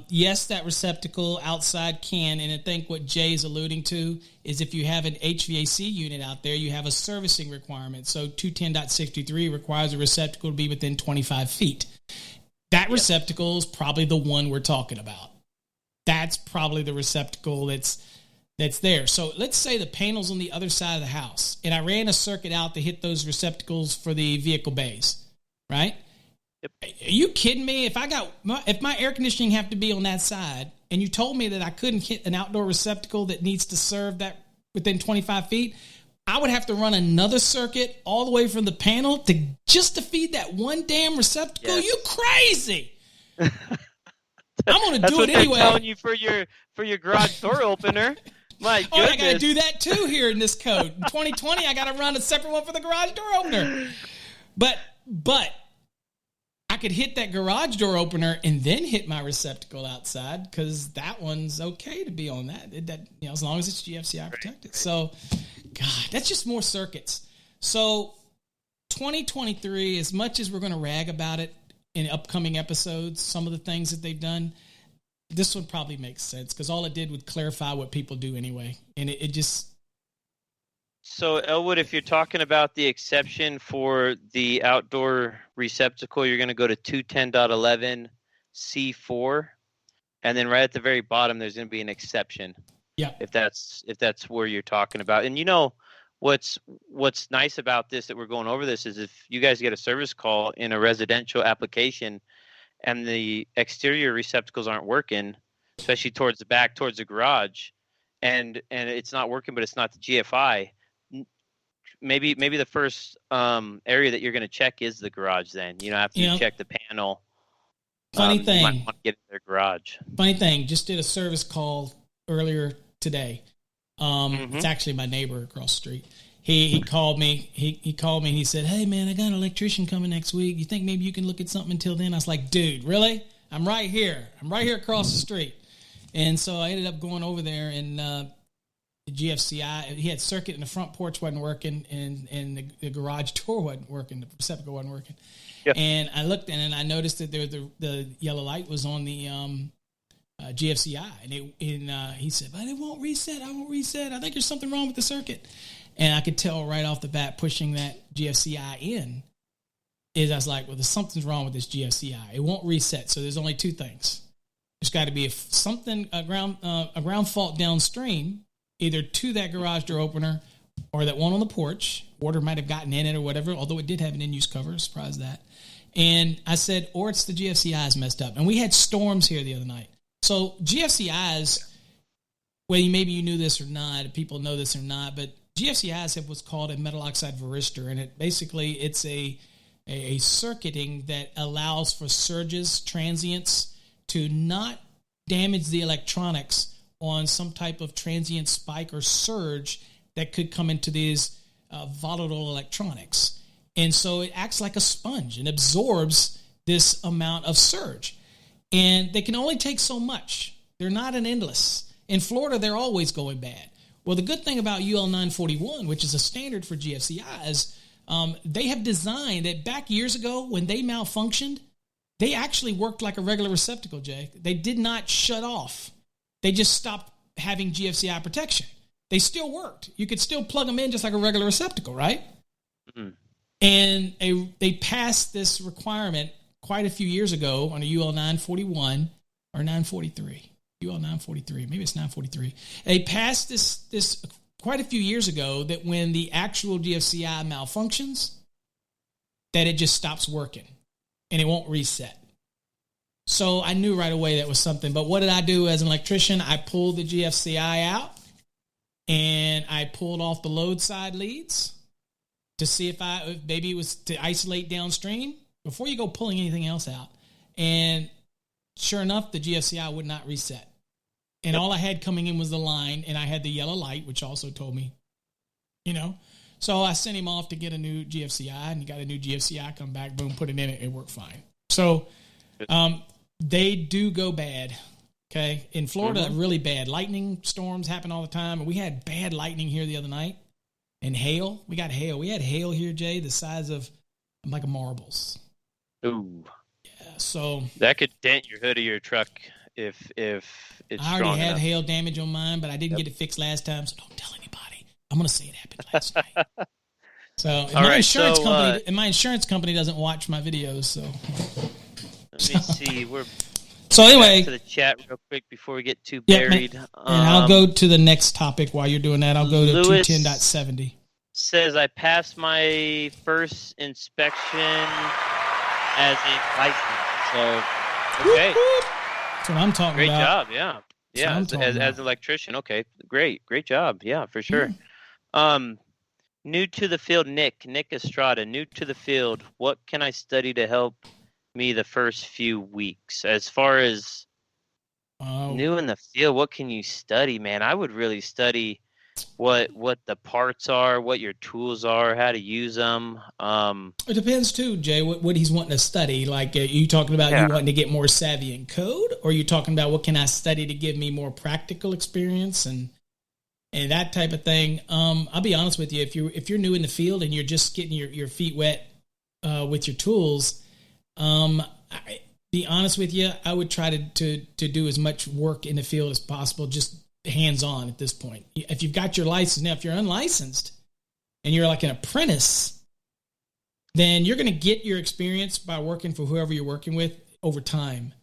yes, that receptacle outside can, and I think what Jay's alluding to is if you have an HVAC unit out there, you have a servicing requirement. So 210.63 requires a receptacle to be within 25 feet. That receptacle is probably the one we're talking about. That's probably the receptacle that's there. So let's say the panel's on the other side of the house, and I ran a circuit out to hit those receptacles for the vehicle bays, right? Yep. Are you kidding me? If my air conditioning have to be on that side, and you told me that I couldn't hit an outdoor receptacle that needs to serve that within 25 feet, I would have to run another circuit all the way from the panel to feed that one damn receptacle. Yes. You crazy? I'm going to do it anyway. That's what they're telling you for your garage door opener. My goodness. Oh, I got to do that too here in this code. In 2020, I got to run a separate one for the garage door opener. But I could hit that garage door opener and then hit my receptacle outside because that one's okay to be on that. As long as it's GFCI protected. Right. So, God, that's just more circuits. So, 2023, as much as we're going to rag about it in upcoming episodes, some of the things that they've done, this one probably makes sense because all it did was clarify what people do anyway, and it just. So, Elwood, if you're talking about the exception for the outdoor receptacle, you're going to go to 210.11C4, and then right at the very bottom, there's going to be an exception. Yeah. If that's where you're talking about. And you know what's nice about this that we're going over this is if you guys get a service call in a residential application and the exterior receptacles aren't working, especially towards the back, towards the garage, and it's not working, but it's not the GFI. Maybe the first area that you're going to check is the garage. Then after you check the panel. Funny thing, you might want to get in their garage. Funny thing, just did a service call earlier today. It's actually my neighbor across the street. He called me. He called me and he said, "Hey man, I got an electrician coming next week. You think maybe you can look at something until then?" I was like, "Dude, really? I'm right here. I'm right here across the street." And so I ended up going over there, and the GFCI, he had circuit, and the front porch wasn't working, and the garage door wasn't working, the receptacle wasn't working. Yep. And I looked in, and I noticed that the yellow light was on the GFCI, and he said, "But it won't reset. I won't reset. I think there's something wrong with the circuit." And I could tell right off the bat, pushing that GFCI in, I was like, "Well, there's something's wrong with this GFCI. It won't reset." So there's only two things. There's got to be a ground fault downstream, either to that garage door opener or that one on the porch. Water might have gotten in it or whatever, although it did have an in-use cover. Surprised that. And I said, or it's the GFCI's messed up. And we had storms here the other night. So GFCIs, well, maybe you knew this or not, people know this or not, but GFCIs have what's called a metal oxide varistor, and it's a circuiting that allows for surges, transients, to not damage the electronics on some type of transient spike or surge that could come into these volatile electronics. And so it acts like a sponge and absorbs this amount of surge. And they can only take so much. They're not an endless. In Florida, they're always going bad. Well, the good thing about UL 941, which is a standard for GFCIs, they have designed that back years ago when they malfunctioned, they actually worked like a regular receptacle, Jay. They did not shut off. They just stopped having GFCI protection. They still worked. You could still plug them in just like a regular receptacle, right? Mm-hmm. And they passed this requirement quite a few years ago on a UL 941 or 943. UL 943, maybe it's 943. They passed this quite a few years ago that when the actual GFCI malfunctions, that it just stops working and it won't reset. So I knew right away that was something. But what did I do as an electrician? I pulled the GFCI out and I pulled off the load side leads to see if maybe it was to isolate downstream before you go pulling anything else out. And sure enough, the GFCI would not reset. And all I had coming in was the line, and I had the yellow light, which also told me, So I sent him off to get a new GFCI, and he got a new GFCI, come back, boom, put it in it worked fine. So they do go bad, okay? In Florida, really bad. Lightning storms happen all the time, and we had bad lightning here the other night. And hail. We got hail. We had hail here, Jay, the size of like marbles. Ooh. Yeah, so that could dent your hood of your truck if it's strong I already had enough. hail damage on mine, but I didn't get it fixed last time, so don't tell anybody. I'm going to say it happened last night. So my insurance company doesn't watch my videos, so let me see. We're so anyway, back to the chat real quick before we get too buried. And I'll go to the next topic while you're doing that. I'll go to 210.70. Says I passed my first inspection as a license. So okay. That's what I'm talking Great about. Great job, yeah. As an electrician. Okay. Great job. Yeah, for sure. New to the field, Nick Estrada, new to the field. What can I study to help me the first few weeks? As far as new in the field, what can you study, man? I would really study what the parts are, what your tools are, how to use them. It depends too, Jay, what he's wanting to study. Like, are you talking about you wanting to get more savvy in code, or are you talking about what can I study to give me more practical experience and that type of thing? I'll be honest with you, if you're new in the field and you're just getting your feet wet with your tools, be honest with you, I would try to do as much work in the field as possible, just hands-on at this point. If you've got your license, now if you're unlicensed and you're like an apprentice, then you're going to get your experience by working for whoever you're working with over time.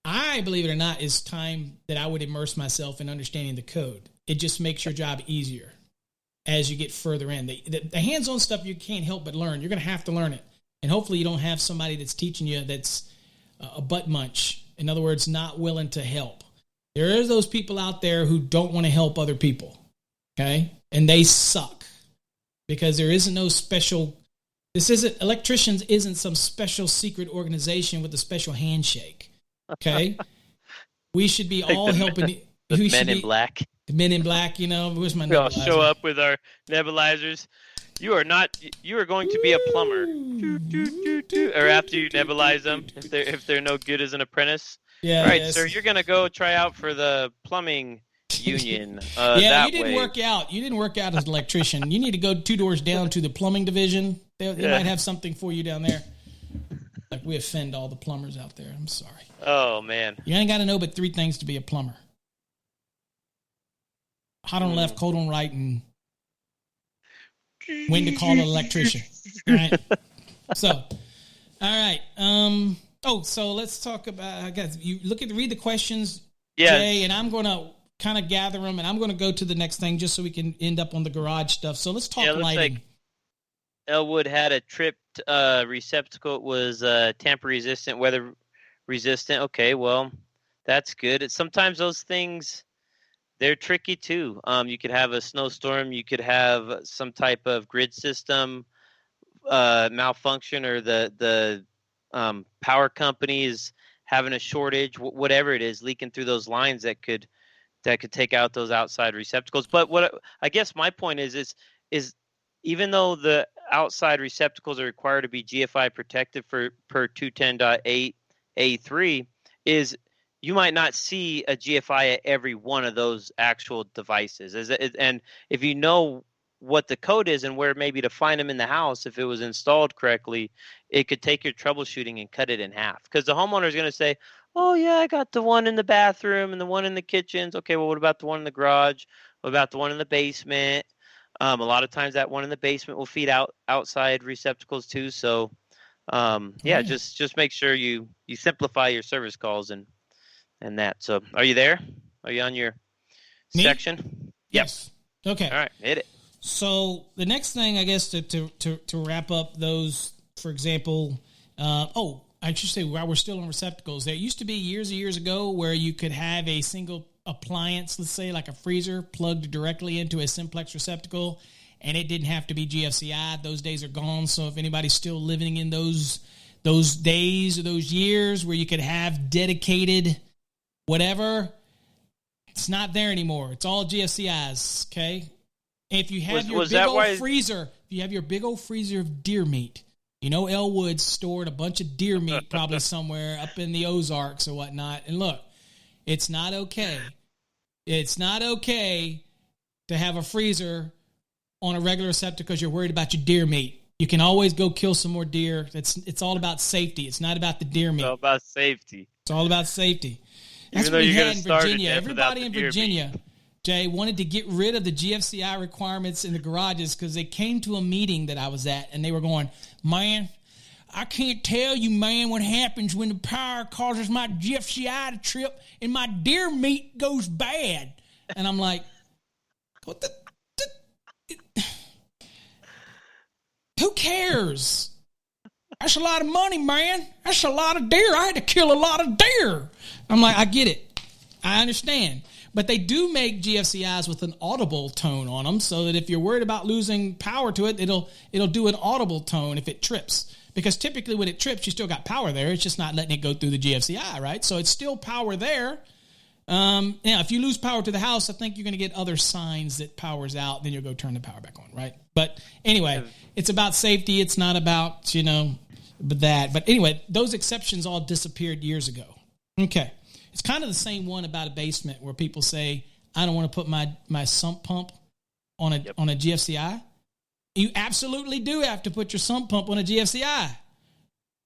I, believe it or not, is time that I would immerse myself in understanding the code. It just makes your job easier as you get further in. The hands-on stuff you can't help but learn. You're going to have to learn it. And hopefully you don't have somebody that's teaching you that's a butt munch. In other words, not willing to help. There are those people out there who don't want to help other people, okay? And they suck because there isn't no special, Electricians isn't some special secret organization with a special handshake, okay? We should be all helping. The men in black. The men in black, where's my We all nebulizer? show up with our nebulizers. You are going to be a plumber. Or after you nebulize them, if they're no good as an apprentice. Yeah. All right, sir, you're going to go try out for the plumbing union. You didn't work out. You didn't work out as an electrician. You need to go 2 doors down to the plumbing division. They might have something for you down there. Like, we offend all the plumbers out there. I'm sorry. Oh, man. You ain't got to know but 3 things to be a plumber. Hot on left, cold on right, and when to call an electrician. All right. So, all right. So let's talk about, I guess, read the questions, Jay, and I'm going to kind of gather them, and I'm going to go to the next thing just so we can end up on the garage stuff. So let's talk lighting. Like Elwood had a tripped receptacle. It was tamper resistant, weather resistant. Okay, well, that's good. Sometimes those things, they're tricky too. You could have a snowstorm. You could have some type of grid system malfunction, or the power company is having a shortage, whatever it is, leaking through those lines that could take out those outside receptacles. But what I guess my point is even though the outside receptacles are required to be GFI protected per 210.8A3, is you might not see a GFI at every one of those actual devices. And if you know what the code is and where maybe to find them in the house, if it was installed correctly, it could take your troubleshooting and cut it in half. Because the homeowner is going to say, oh, yeah, I got the one in the bathroom and the one in the kitchens. Okay, well, what about the one in the garage? What about the one in the basement? A lot of times that one in the basement will feed outside receptacles too. So, just make sure you simplify your service calls and that. So, are you there? Are you on your section? Yes. Yep. Okay. All right, hit it. So the next thing, I guess, to wrap up those, for example, I should say, while we're still on receptacles, there used to be years and years ago where you could have a single appliance, let's say like a freezer, plugged directly into a simplex receptacle, and it didn't have to be GFCI. Those days are gone. So if anybody's still living in those days or those years where you could have dedicated whatever, it's not there anymore. It's all GFCIs, okay? If you have your big old freezer of deer meat, you know Elwood stored a bunch of deer meat probably somewhere up in the Ozarks or whatnot. And look, it's not okay. It's not okay to have a freezer on a regular receptacle because you're worried about your deer meat. You can always go kill some more deer. It's all about safety. It's not about the deer meat. It's all about safety. It's all about safety. That's what we had in Virginia. Everybody in Virginia, Jay, wanted to get rid of the GFCI requirements in the garages because they came to a meeting that I was at, and they were going, man, I can't tell you, man, what happens when the power causes my GFCI to trip and my deer meat goes bad. And I'm like, what the who cares? That's a lot of money, man. That's a lot of deer. I had to kill a lot of deer. I'm like, I get it. I understand. But they do make GFCIs with an audible tone on them so that if you're worried about losing power to it, it'll do an audible tone if it trips. Because typically when it trips, you still got power there. It's just not letting it go through the GFCI, right? So it's still power there. If you lose power to the house, I think you're going to get other signs that power's out. Then you'll go turn the power back on, right? But anyway, it's about safety. It's not about, that. But anyway, those exceptions all disappeared years ago. Okay. It's kind of the same one about a basement where people say, I don't want to put my sump pump on a GFCI. You absolutely do have to put your sump pump on a GFCI.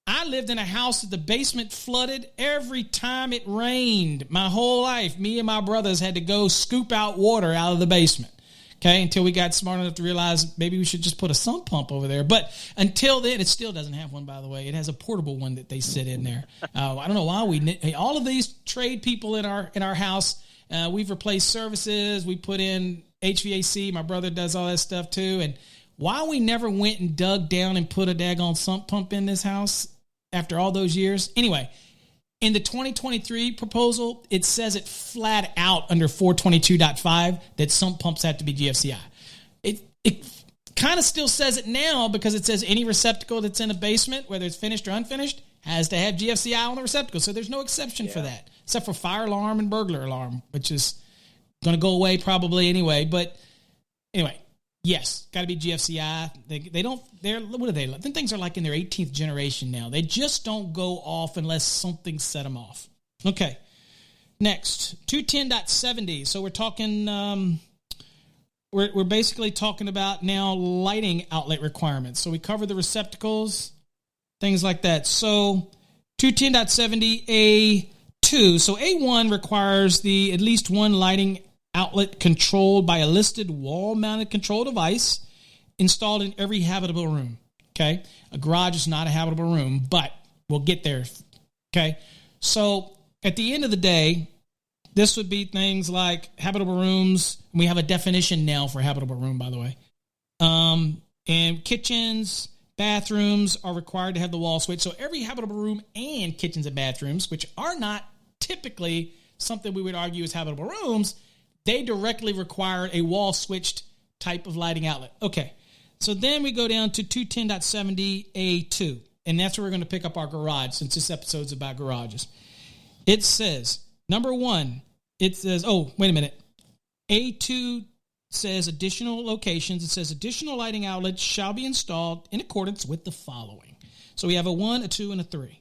I lived in a house that the basement flooded every time it rained. My whole life, me and my brothers had to go scoop out water out of the basement. Okay, until we got smart enough to realize maybe we should just put a sump pump over there. But until then, it still doesn't have one, by the way. It has a portable one that they sit in there. I don't know why all of these trade people in our house, we've replaced services. We put in HVAC. My brother does all that stuff too. And why we never went and dug down and put a daggone sump pump in this house after all those years. Anyway, in the 2023 proposal, it says it flat out under 422.5 that sump pumps have to be GFCI. It kind of still says it now because it says any receptacle that's in a basement, whether it's finished or unfinished, has to have GFCI on the receptacle. So there's no exception for that, except for fire alarm and burglar alarm, which is going to go away probably anyway. But anyway, yes, got to be GFCI. What are they? I think things are like in their 18th generation now. They just don't go off unless something set them off. Okay. Next, 210.70. So we're talking, we're basically talking about now lighting outlet requirements. So we covered the receptacles, things like that. So 210.70 A2. So A1 requires at least one lighting outlet controlled by a listed wall-mounted control device installed in every habitable room. Okay? A garage is not a habitable room, but we'll get there. Okay? So at the end of the day, this would be things like habitable rooms. We have a definition now for habitable room, by the way. And kitchens, bathrooms are required to have the wall switch. So every habitable room and kitchens and bathrooms, which are not typically something we would argue is habitable rooms, they directly require a wall switched type of lighting outlet. Okay. So then we go down to 210.70 A2. And that's where we're going to pick up our garage, since this episode's about garages. It says, number one, it says, oh, wait a minute. A2 says additional locations. It says additional lighting outlets shall be installed in accordance with the following. So we have a 1, a 2, and a 3.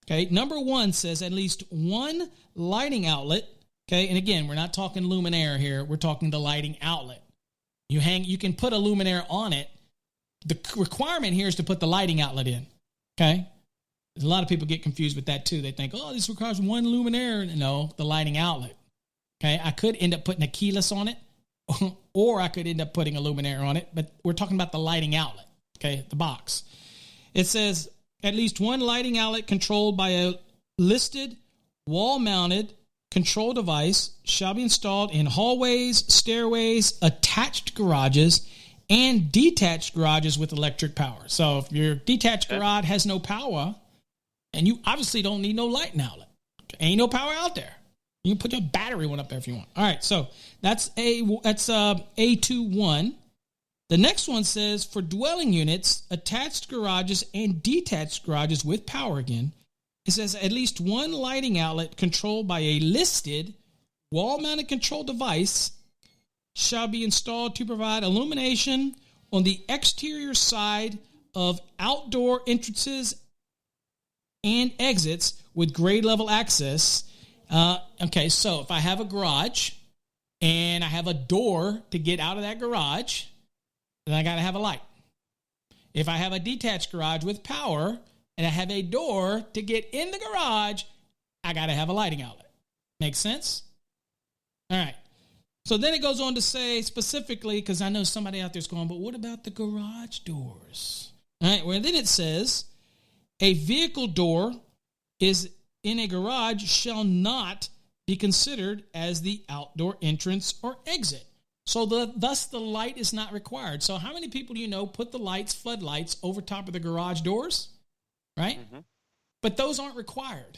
Okay. Number 1 says at least one lighting outlet. Okay. And again, we're not talking luminaire here. We're talking the lighting outlet. You can put a luminaire on it. The requirement here is to put the lighting outlet in. Okay. A lot of people get confused with that too. They think, oh, this requires one luminaire. No, the lighting outlet. Okay. I could end up putting a keyless on it, or I could end up putting a luminaire on it, but we're talking about the lighting outlet. Okay. The box. It says at least one lighting outlet controlled by a listed wall-mounted control device shall be installed in hallways, stairways, attached garages, and detached garages with electric power. So if your detached garage has no power, and you obviously don't need no lighting outlet, ain't no power out there. You can put your battery one up there if you want. All right, so that's A21. The next one says for dwelling units, attached garages, and detached garages with power again, it says at least one lighting outlet controlled by a listed wall-mounted control device shall be installed to provide illumination on the exterior side of outdoor entrances and exits with grade level access. Okay, so if I have a garage and I have a door to get out of that garage, then I got to have a light. If I have a detached garage with power and I have a door to get in the garage, I got to have a lighting outlet. Make sense? All right. So then it goes on to say specifically, because I know somebody out there is going, but what about the garage doors? All right. Well, then it says a vehicle door is in a garage shall not be considered as the outdoor entrance or exit. So thus the light is not required. So how many people do you know put the lights, floodlights, over top of the garage doors? Right? Mm-hmm. But those aren't required.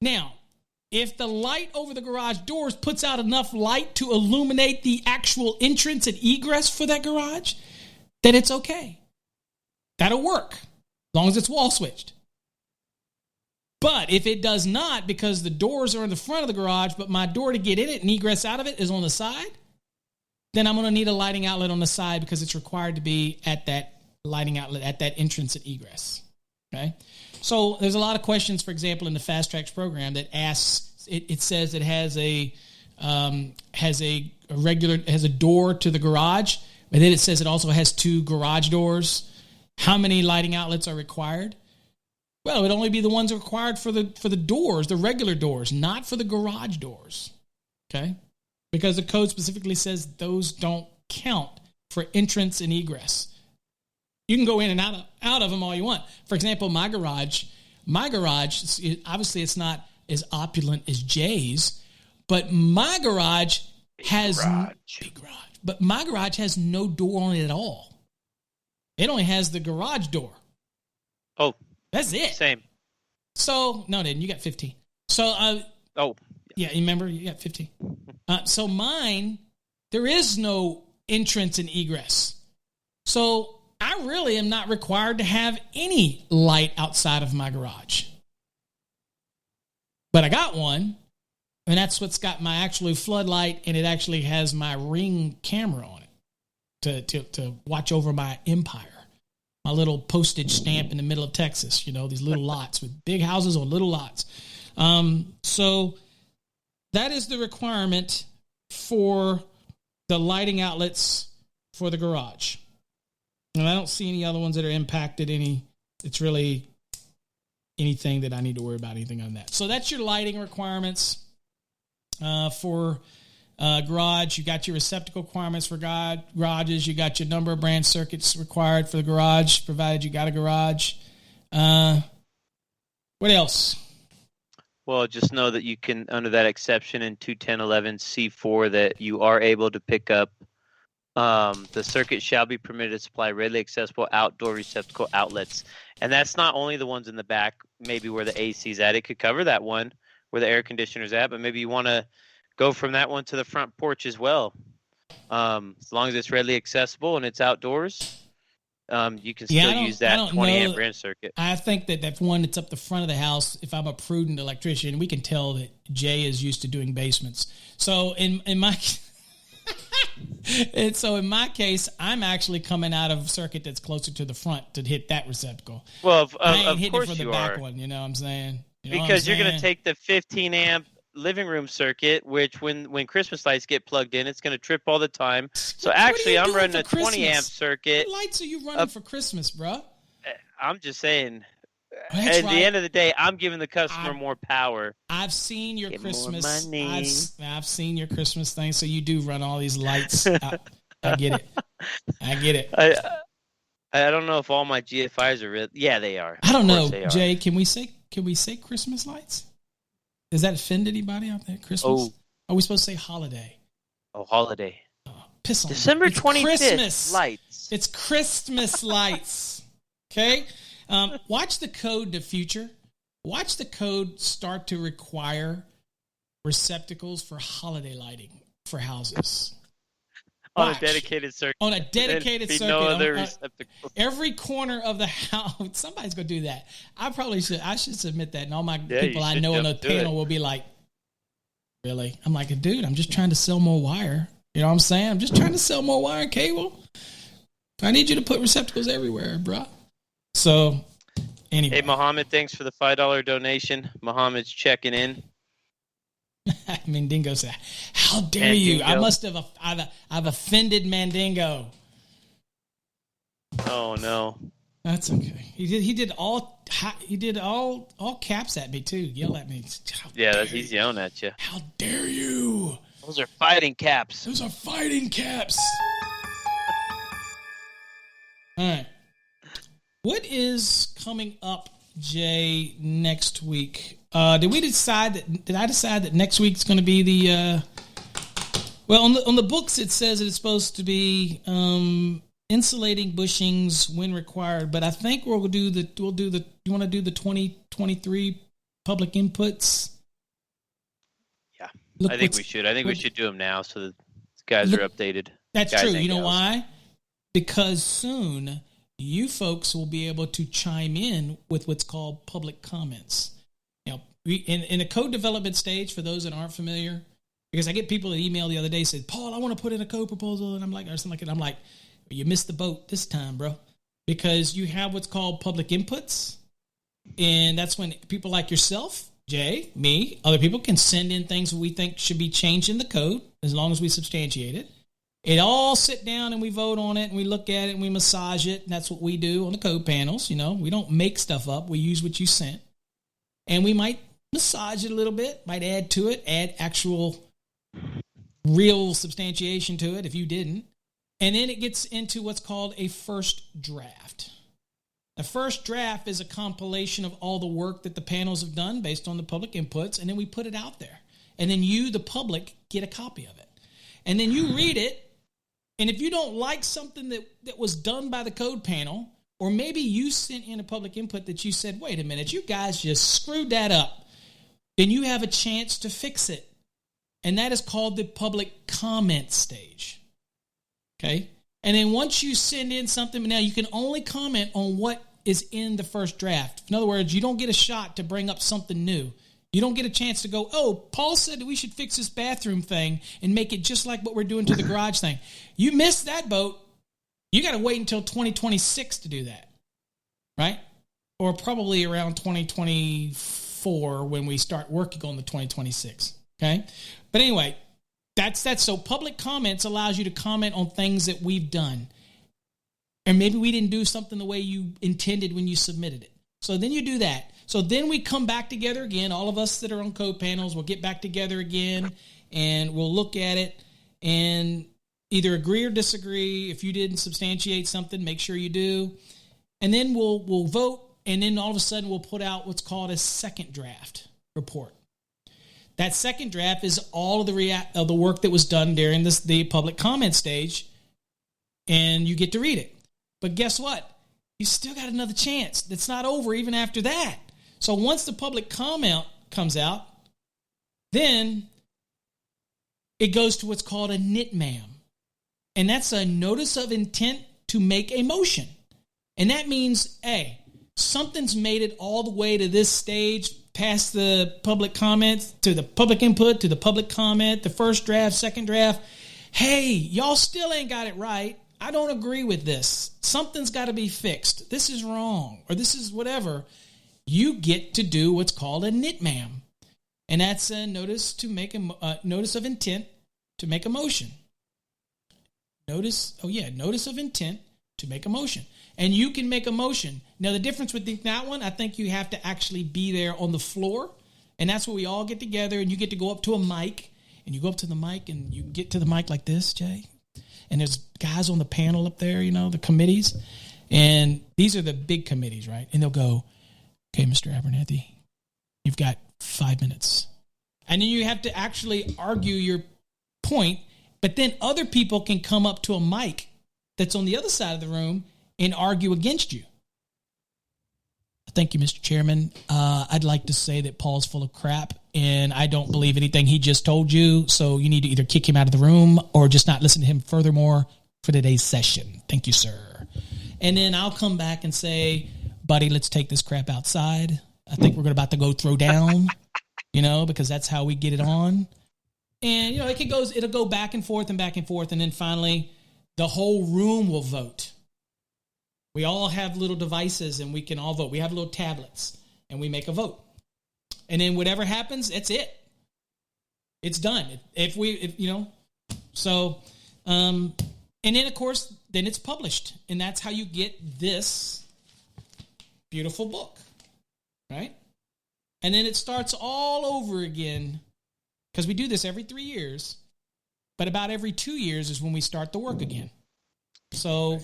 Now, if the light over the garage doors puts out enough light to illuminate the actual entrance and egress for that garage, then it's okay. That'll work, as long as it's wall switched. But if it does not, because the doors are in the front of the garage, but my door to get in it and egress out of it is on the side, then I'm going to need a lighting outlet on the side because it's required to be at that lighting outlet, at that entrance and egress. Okay. So there's a lot of questions, for example, in the Fast Tracks program that asks, it says it has a door to the garage, but then it says it also has 2 garage doors. How many lighting outlets are required? Well, it would only be the ones required for the doors, the regular doors, not for the garage doors. Okay? Because the code specifically says those don't count for entrance and egress. You can go in and out of them all you want. For example, my garage, obviously it's not as opulent as Jay's, but my garage has no door on it at all. It only has the garage door. Oh, that's it. Same. So no, then you got 15. So yeah, you remember you got 15. So mine, there is no entrance and egress. So I really am not required to have any light outside of my garage. But I got one, and that's what's got my actual floodlight, and it actually has my Ring camera on it to watch over my empire. My little postage stamp in the middle of Texas, these little lots with big houses on little lots. So that is the requirement for the lighting outlets for the garage. And I don't see any other ones that are impacted any. It's really anything that I need to worry about, anything on that. So that's your lighting requirements for garage. You got your receptacle requirements for garages. You got your number of branch circuits required for the garage, provided you got a garage. What else? Well, just know that you can, under that exception in 210.11 C4, that you are able to pick up the circuit shall be permitted to supply readily accessible outdoor receptacle outlets. And that's not only the ones in the back, maybe where the AC's at. It could cover that one where the air conditioner's at, but maybe you want to go from that one to the front porch as well. As long as it's readily accessible and it's outdoors, you can still use that 20 amp branch circuit. I think that one that's up the front of the house, if I'm a prudent electrician, we can tell that Jay is used to doing basements. So in my and so in my case, I'm actually coming out of a circuit that's closer to the front to hit that receptacle. Well, I ain't of hitting course it for the you back are. one, you know what I'm saying? Because you're going to take the 15 amp living room circuit, which when Christmas lights get plugged in, it's going to trip all the time. So actually, I'm running a 20 amp circuit. What lights are you running for Christmas, bro? I'm just saying. That's At right. the end of the day, I'm giving the customer more power. I've seen your Get Christmas. more money. I've seen your Christmas thing, so you do run all these lights. I get it. I get it. I don't know if all my GFIs are real. Yeah, they are. I don't know, They are. Jay. Can we say Christmas lights? Does that offend anybody out there? Christmas? Oh. Are we supposed to say holiday? Oh, holiday. Piss on December me. It's 25th. Christmas. Lights. It's Christmas lights. Okay? Watch the code to future. Watch the code start to require receptacles for holiday lighting for houses. On a dedicated circuit. On a dedicated circuit. No other receptacles. Every corner of the house. Somebody's going to do that. I should submit that. And all my people I know on the panel will be like, really? I'm like, dude, I'm just trying to sell more wire. You know what I'm saying? I'm just trying to sell more wire and cable. I need you to put receptacles everywhere, bro. So, anyway. Hey, Mohammed, thanks for the $5 donation. Mohammed's checking in. Mandingo said, "How dare you? I must have. I've offended Mandingo." Oh no, that's okay. He did all caps at me too. Yell at me. Yeah, he's yelling at you. How dare you? Those are fighting caps. Those are fighting caps. All right. What is coming up, Jay, next week? Did I decide that next week's going to be the? Well, on the books it says that it's supposed to be insulating bushings when required, but I think we'll do the. You want to do the 2023 public inputs? Yeah, I think we should. I think we should do them now so the guys are updated. That's true. You know why? Because soon you folks will be able to chime in with what's called public comments. In the code development stage, for those that aren't familiar, because I get people that email the other day said, Paul, I want to put in a code proposal, and I'm like, or something like that. I'm like, you missed the boat this time, bro, because you have what's called public inputs, and that's when people like yourself, Jay, me, other people can send in things we think should be changed in the code as long as we substantiate it. It all sit down and we vote on it and we look at it and we massage it, and that's what we do on the code panels. We don't make stuff up. We use what you sent, and we might massage it a little bit, might add to it, add actual real substantiation to it if you didn't. And then it gets into what's called a first draft. A first draft is a compilation of all the work that the panels have done based on the public inputs, and then we put it out there. And then you, the public, get a copy of it. And then you read it, and if you don't like something that was done by the code panel, or maybe you sent in a public input that you said, wait a minute, you guys just screwed that up, then you have a chance to fix it. And that is called the public comment stage. Okay? And then once you send in something, now you can only comment on what is in the first draft. In other words, you don't get a shot to bring up something new. You don't get a chance to go, oh, Paul said that we should fix this bathroom thing and make it just like what we're doing to the garage thing. You missed that boat. You got to wait until 2026 to do that. Right? Or probably around 2025. for when we start working on the 2026. Okay. But anyway, that's that. So public comments allows you to comment on things that we've done. And maybe we didn't do something the way you intended when you submitted it. So then you do that. So then we come back together again. All of us that are on code panels will get back together again and we'll look at it and either agree or disagree. If you didn't substantiate something, make sure you do. And then we'll vote. And then all of a sudden we'll put out what's called a second draft report. That second draft is all of the work that was done during the public comment stage. And you get to read it. But guess what? You still got another chance. It's not over even after that. So once the public comment comes out, then it goes to what's called a NITMAM. And that's a notice of intent to make a motion. And that means, hey, something's made it all the way to this stage, past the public comments, to the public input, to the public comment, the first draft, second draft. Hey, y'all still ain't got it right. I don't agree with this. Something's got to be fixed. This is wrong, or this is whatever. You get to do what's called a NITMAM, and that's a notice to make a notice of intent to make a motion. Notice of intent to make a motion, and you can make a motion. Now, the difference with that one, I think you have to actually be there on the floor, and that's where we all get together, and you get to go up to a mic, and you go up to the mic, and you get to the mic like this, Jay. And there's guys on the panel up there, the committees. And these are the big committees, right? And they'll go, okay, Mr. Abernathy, you've got 5 minutes. And then you have to actually argue your point. But then other people can come up to a mic that's on the other side of the room and argue against you. Thank you, Mr. Chairman. I'd like to say that Paul's full of crap, and I don't believe anything he just told you, so you need to either kick him out of the room or just not listen to him furthermore for today's session. Thank you, sir. And then I'll come back and say, buddy, let's take this crap outside. I think we're about to go throw down, because that's how we get it on. And, it'll go back and forth, and then finally the whole room will vote. We all have little devices and we can all vote. We have little tablets and we make a vote. And then whatever happens, that's it. It's done. And then of course, then it's published. And that's how you get this beautiful book, right? And then it starts all over again because we do this every 3 years, but about every 2 years is when we start the work again. So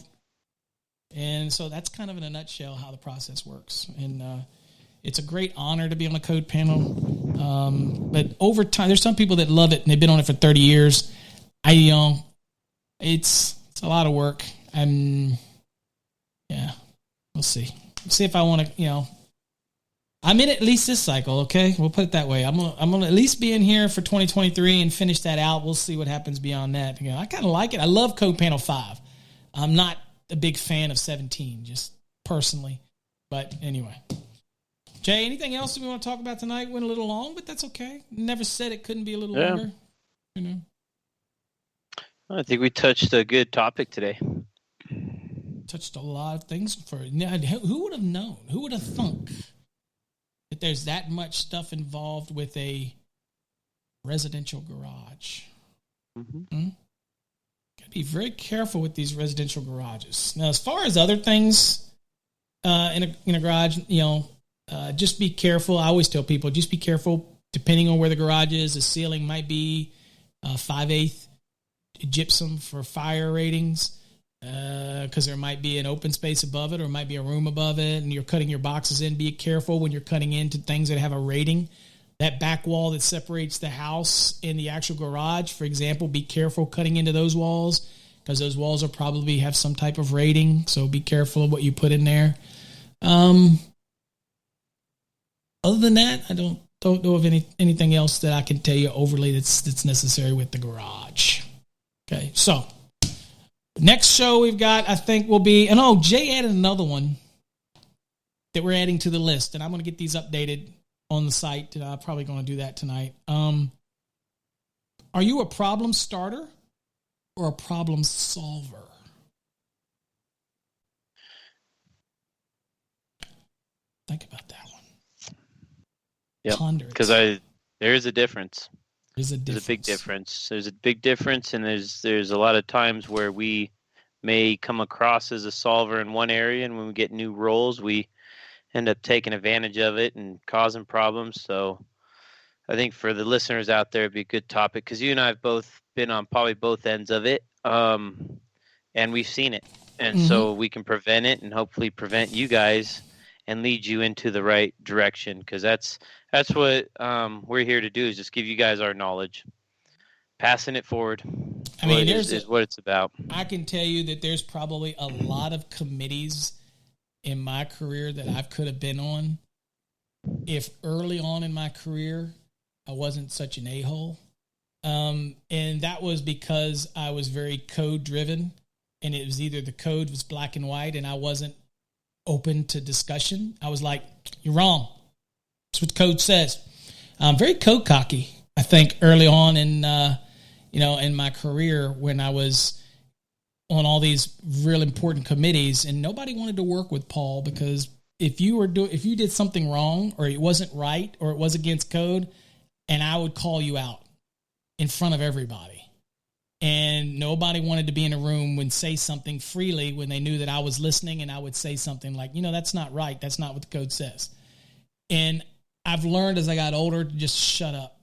that's kind of in a nutshell how the process works. And it's a great honor to be on a code panel. But over time, there's some people that love it and they've been on it for 30 years. It's a lot of work. And we'll see. See if I want to, I'm in at least this cycle. Okay. We'll put it that way. I'm going to at least be in here for 2023 and finish that out. We'll see what happens beyond that. I kind of like it. I love code panel 5. I'm not a big fan of 17, just personally. But anyway. Jay, anything else that we want to talk about tonight? Went a little long, but that's okay. Never said it couldn't be a little longer. I think we touched a good topic today. Touched a lot of things. Who would have known? Who would have thunk that there's that much stuff involved with a residential garage? Mm-hmm. Got to be very careful with these residential garages. Now, as far as other things in a garage, just be careful. I always tell people, just be careful. Depending on where the garage is, the ceiling might be 5/8 gypsum for fire ratings, because there might be an open space above it, or it might be a room above it, and you're cutting your boxes in. Be careful when you're cutting into things that have a rating. That back wall that separates the house and the actual garage, for example, be careful cutting into those walls, because those walls will probably have some type of rating. So be careful of what you put in there. Other than that, I don't know of anything else that I can tell you overly that's necessary with the garage. Okay, so next show we've got, I think, will be, Jay added another one that we're adding to the list, and I'm going to get these updated on the site, and I'm probably going to do that tonight. Are you a problem starter or a problem solver? Think about that one. Ponder it. Because there is a difference. There's a big difference. There's a big difference, and there's a lot of times where we may come across as a solver in one area, and when we get new roles, we end up taking advantage of it and causing problems. So I think for the listeners out there, it'd be a good topic, because you and I have both been on probably both ends of it, and we've seen it. And so we can prevent it and hopefully prevent you guys and lead you into the right direction, because that's what we're here to do, is just give you guys our knowledge. Passing it forward is what it's about. I can tell you that there's probably a lot of committees in my career that I could have been on if early on in my career I wasn't such an a-hole. And that was because I was very code-driven, and it was either the code was black and white and I wasn't open to discussion. I was like, you're wrong. That's what the code says. I'm very code cocky, I think, early on in in my career, when I was on all these real important committees, and nobody wanted to work with Paul, because if you did something wrong, or it wasn't right, or it was against code, and I would call you out in front of everybody. And nobody wanted to be in a room and say something freely when they knew that I was listening, and I would say something like, that's not right. That's not what the code says. And I've learned as I got older to just shut up.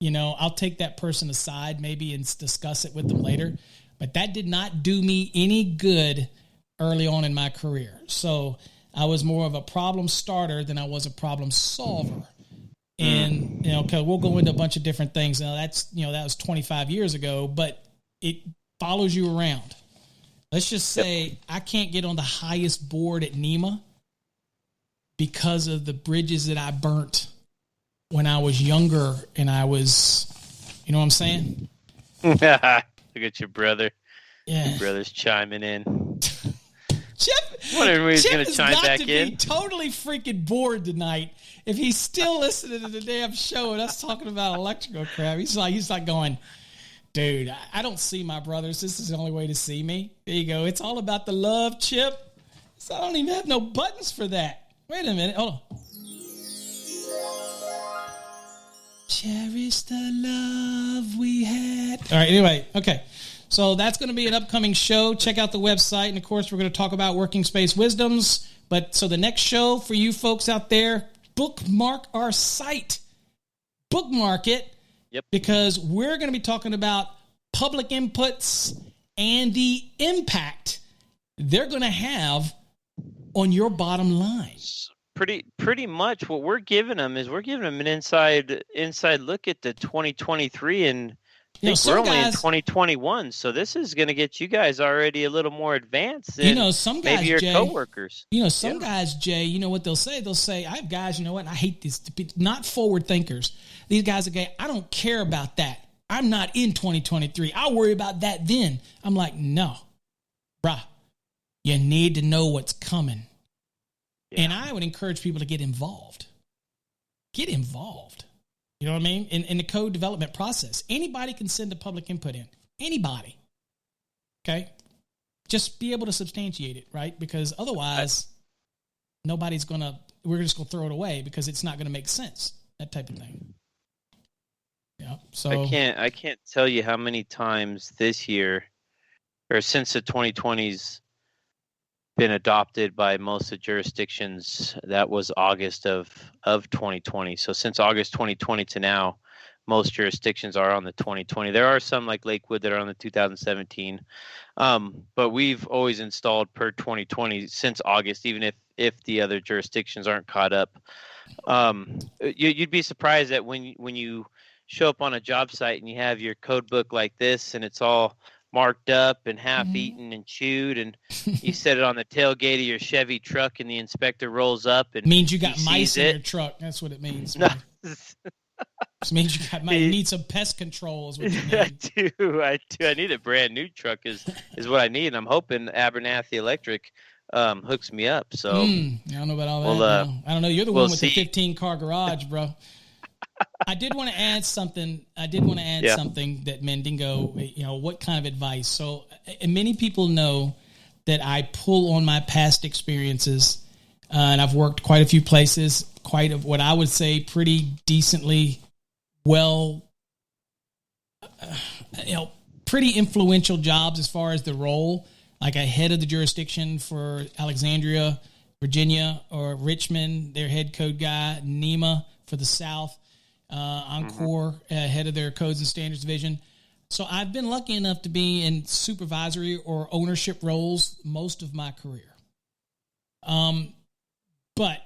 I'll take that person aside maybe and discuss it with them later. But that did not do me any good early on in my career. So I was more of a problem starter than I was a problem solver. And, because we'll go into a bunch of different things. Now that was 25 years ago, but it follows you around. Let's just say I can't get on the highest board at NEMA because of the bridges that I burnt when I was younger, and I was, you know what I'm saying? Look at your brother. Yeah. Your brother's chiming in. Chip, wondering when he's going to chime back in. Be totally freaking bored tonight if he's still listening to the damn show and us talking about electrical crap. He's like going, dude, I don't see my brothers. This is the only way to see me. There you go. It's all about the love, Chip. So I don't even have no buttons for that. Wait a minute. Hold on. Cherish the love we had. All right, anyway, okay. So that's going to be an upcoming show. Check out the website. And, of course, we're going to talk about working space wisdoms. But so the next show for you folks out there, bookmark our site. Bookmark it. Yep. Because we're going to be talking about public inputs and the impact they're going to have on your bottom line. Pretty much what we're giving them is an inside look at the 2023, and I think we're only in 2021, so this is going to get you guys already a little more advanced than some guys, maybe your Jay, coworkers. Some guys, Jay, you know what they'll say? They'll say, I have guys, you know what, and I hate these, not forward thinkers. These guys are gay. I don't care about that. I'm not in 2023. I'll worry about that then. I'm like, no, bruh, you need to know what's coming. Yeah. And I would encourage people to get involved. Get involved. You know what I mean? In the code development process. Anybody can send a public input in. Anybody. Okay? Just be able to substantiate it, right? Because otherwise, we're just going to throw it away because it's not going to make sense. That type of thing. Yeah. So I can't tell you how many times this year, or since the 2020s, been adopted by most of the jurisdictions. That was August of 2020. So since August 2020 to now, most jurisdictions are on the 2020. There are some like Lakewood that are on the 2017. But we've always installed per 2020 since August, even if the other jurisdictions aren't caught up. You'd be surprised that when you show up on a job site and you have your code book like this and it's all marked up and half-eaten and chewed, and you set it on the tailgate of your Chevy truck, and the inspector rolls up and means you got mice in your truck. That's what it means. No. It means you got mice. You need some pest control is what you need. I do. I need a brand new truck is what I need, and I'm hoping Abernathy Electric hooks me up. So I don't know about all that. I don't know. You're the one with the 15-car garage, bro. I did want to add something. Something that Mandingo, what kind of advice? So many people know that I pull on my past experiences and I've worked quite a few places, quite of what I would say pretty decently well, pretty influential jobs as far as the role, like a head of the jurisdiction for Alexandria, Virginia, or Richmond, their head code guy, NEMA for the South, Encore, head of their codes and standards division. So I've been lucky enough to be in supervisory or ownership roles most of my career. But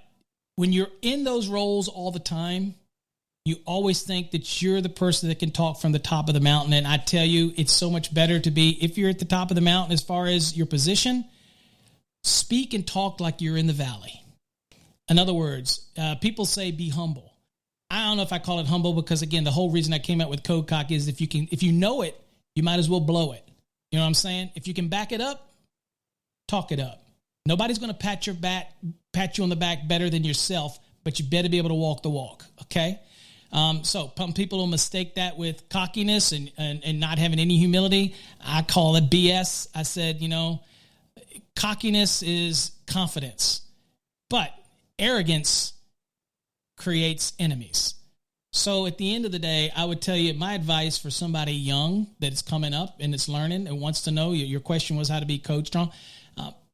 when you're in those roles all the time, you always think that you're the person that can talk from the top of the mountain. And I tell you, it's so much better to be, if you're at the top of the mountain as far as your position, speak and talk like you're in the valley. In other words, people say be humble. I don't know if I call it humble because, again, the whole reason I came out with code cock is if you know it, you might as well blow it. You know what I'm saying? If you can back it up, talk it up. Nobody's going to pat you on the back better than yourself, but you better be able to walk the walk, okay? So people will mistake that with cockiness and not having any humility. I call it BS. I said, cockiness is confidence, but arrogance creates enemies. So at the end of the day, I would tell you my advice for somebody young that is coming up and it's learning and wants to know, your question was how to be code strong.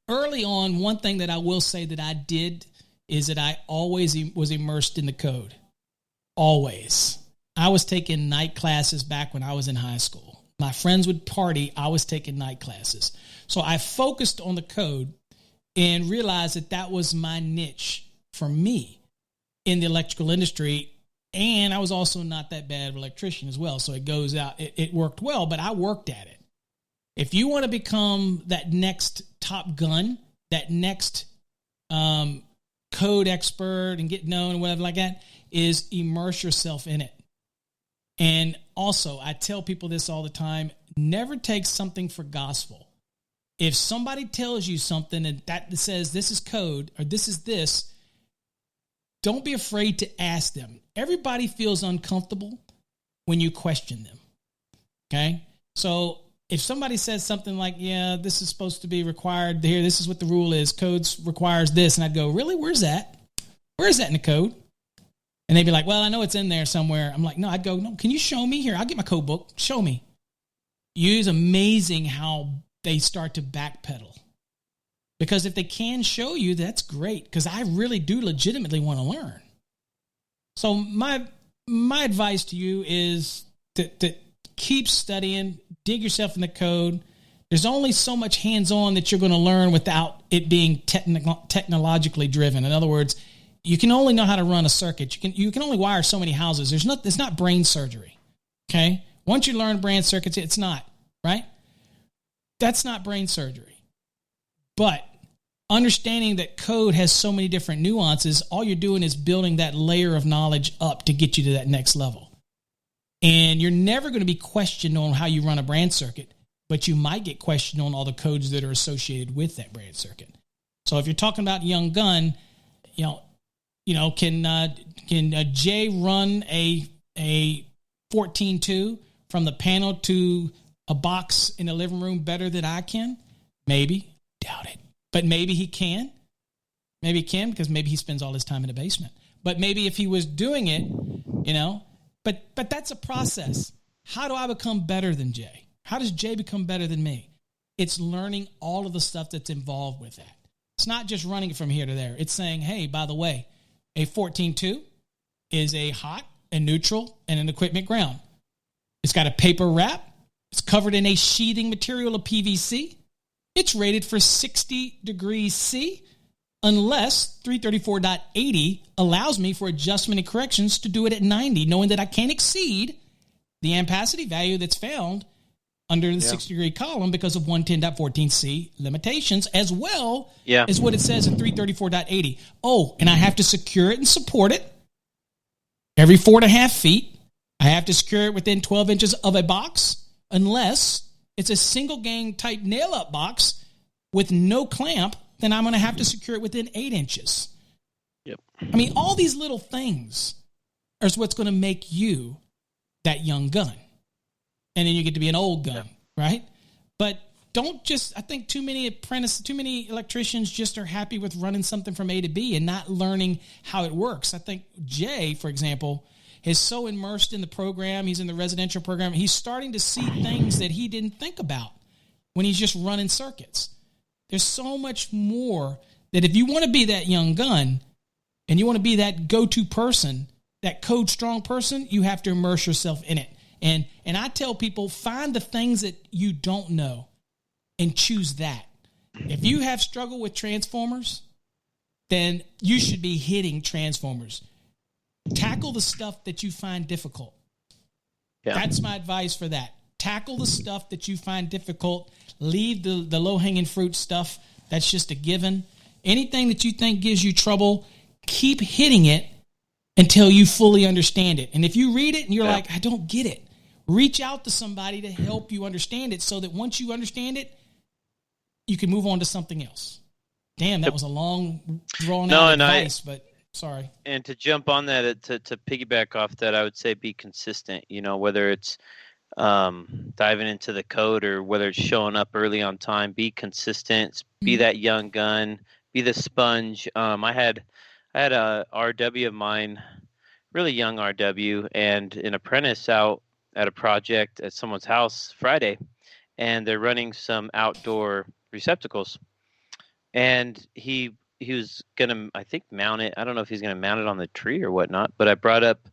Early on, one thing that I will say that I did is that I always was immersed in the code. Always. I was taking night classes back when I was in high school. My friends would party. I was taking night classes. So I focused on the code and realized that that was my niche for me in the electrical industry. And I was also not that bad of an electrician as well. So it goes out. It worked well, but I worked at it. If you want to become that next Top Gun, that next code expert and get known and whatever like that, is immerse yourself in it. And also, I tell people this all the time, never take something for gospel. If somebody tells you something and that says this is code or this is this, don't be afraid to ask them. Everybody feels uncomfortable when you question them. Okay? So if somebody says something like, yeah, this is supposed to be required here, this is what the rule is, codes requires this, and I'd go, really? Where's that? Where is that in the code? And they'd be like, well, I know it's in there somewhere. I'm like, no, I'd go, no, can you show me? Here, I'll get my code book. Show me. It's amazing how they start to backpedal. Because if they can show you, that's great. Because I really do legitimately want to learn. So my advice to you is to keep studying, dig yourself in the code. There's only so much hands-on that you're going to learn without it being technologically driven. In other words, you can only know how to run a circuit. You can only wire so many houses. It's not brain surgery. Okay? Once you learn brain circuits, it's not, right? That's not brain surgery. But understanding that code has so many different nuances, all you're doing is building that layer of knowledge up to get you to that next level. And you're never going to be questioned on how you run a branch circuit, but you might get questioned on all the codes that are associated with that branch circuit. So if you're talking about young gun, can Jay run a 14.2 from the panel to a box in the living room better than I can? Maybe. Doubt it. But maybe he can. Maybe he can because maybe he spends all his time in the basement. But maybe if he was doing it, But that's a process. How do I become better than Jay? How does Jay become better than me? It's learning all of the stuff that's involved with that. It's not just running it from here to there. It's saying, hey, by the way, a 14.2 is a hot, a neutral, and an equipment ground. It's got a paper wrap. It's covered in a sheathing material of PVC. It's rated for 60 degrees C. Unless 334.80 allows me for adjustment and corrections to do it at 90, knowing that I can't exceed the ampacity value that's found under the 60-degree column because of 110.14c limitations, as well as what it says in 334.80. Oh, and I have to secure it and support it every 4.5 feet. I have to secure it within 12 inches of a box, unless it's a single gang type nail-up box with no clamp. Then I'm going to have to secure it within 8 inches. Yep. I mean, all these little things are what's going to make you that young gun. And then you get to be an old gun, right? But I think too many electricians just are happy with running something from A to B and not learning how it works. I think Jay, for example, is so immersed in the program. He's in the residential program. He's starting to see things that he didn't think about when he's just running circuits. There's so much more that if you want to be that young gun and you want to be that go-to person, that code strong person, you have to immerse yourself in it. And I tell people, find the things that you don't know and choose that. If you have struggled with transformers, then you should be hitting transformers. Tackle the stuff that you find difficult. Yeah. That's my advice for that. Tackle the stuff that you find difficult. Leave the low-hanging fruit stuff. That's just a given. Anything that you think gives you trouble, keep hitting it until you fully understand it. And if you read it and you're like, I don't get it, reach out to somebody to help you understand it so that once you understand it, you can move on to something else. Damn, that was a long, drawn-out advice, but sorry. And to jump on that, to piggyback off that, I would say be consistent. You know, whether it's diving into the code or whether it's showing up early on time, be consistent, be that young gun, be the sponge. I had a RW of mine, really young RW, and an apprentice out at a project at someone's house Friday, and they're running some outdoor receptacles, and he was gonna, I think, mount it. I don't know if he's gonna mount it on the tree or whatnot, but I brought up,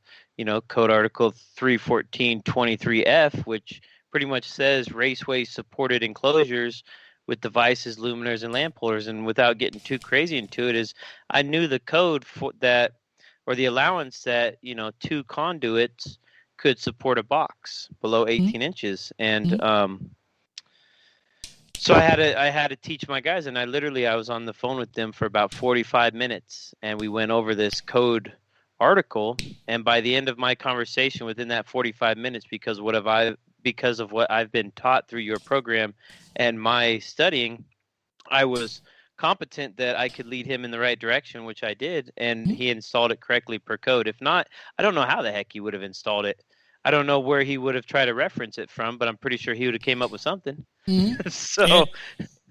code article 314.23F, which pretty much says raceway supported enclosures with devices, luminaires, and lamp holders. And without getting too crazy into it, is I knew the code for that, or the allowance that 2 conduits could support a box below 18 inches, and so I had to teach my guys, and I was on the phone with them for about 45 minutes, and we went over this code article. And by the end of my conversation, within that 45 minutes, because of what I've been taught through your program and my studying, I was competent that I could lead him in the right direction, which I did, and he installed it correctly per code. If not, I don't know how the heck he would have installed it. I don't know where he would have tried to reference it from, but I'm pretty sure he would have came up with something. So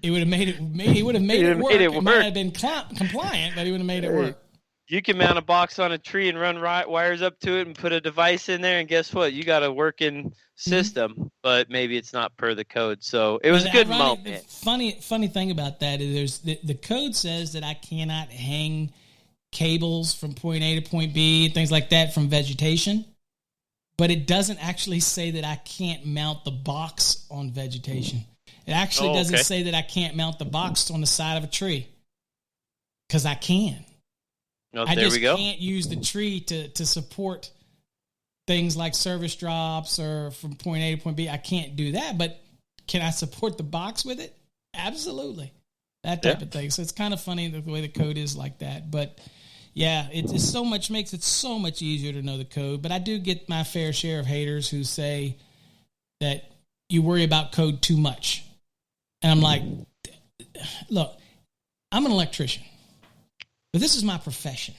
he would have made it. He would have made it work. It might have been compliant, but he would have made it work. You can mount a box on a tree and run wires up to it and put a device in there, and guess what? You got a working system, but maybe it's not per the code. So it was a good moment. Funny thing about that is the code says that I cannot hang cables from point A to point B, things like that, from vegetation. But it doesn't actually say that I can't mount the box on vegetation. It actually doesn't say that I can't mount the box on the side of a tree, because I can. I just can't use the tree to support things like service drops or from point A to point B. I can't do that, but can I support the box with it? Absolutely. That type of thing. So it's kind of funny the way the code is like that. But yeah, makes it so much easier to know the code. But I do get my fair share of haters who say that you worry about code too much. And I'm like, look, I'm an electrician, but this is my profession.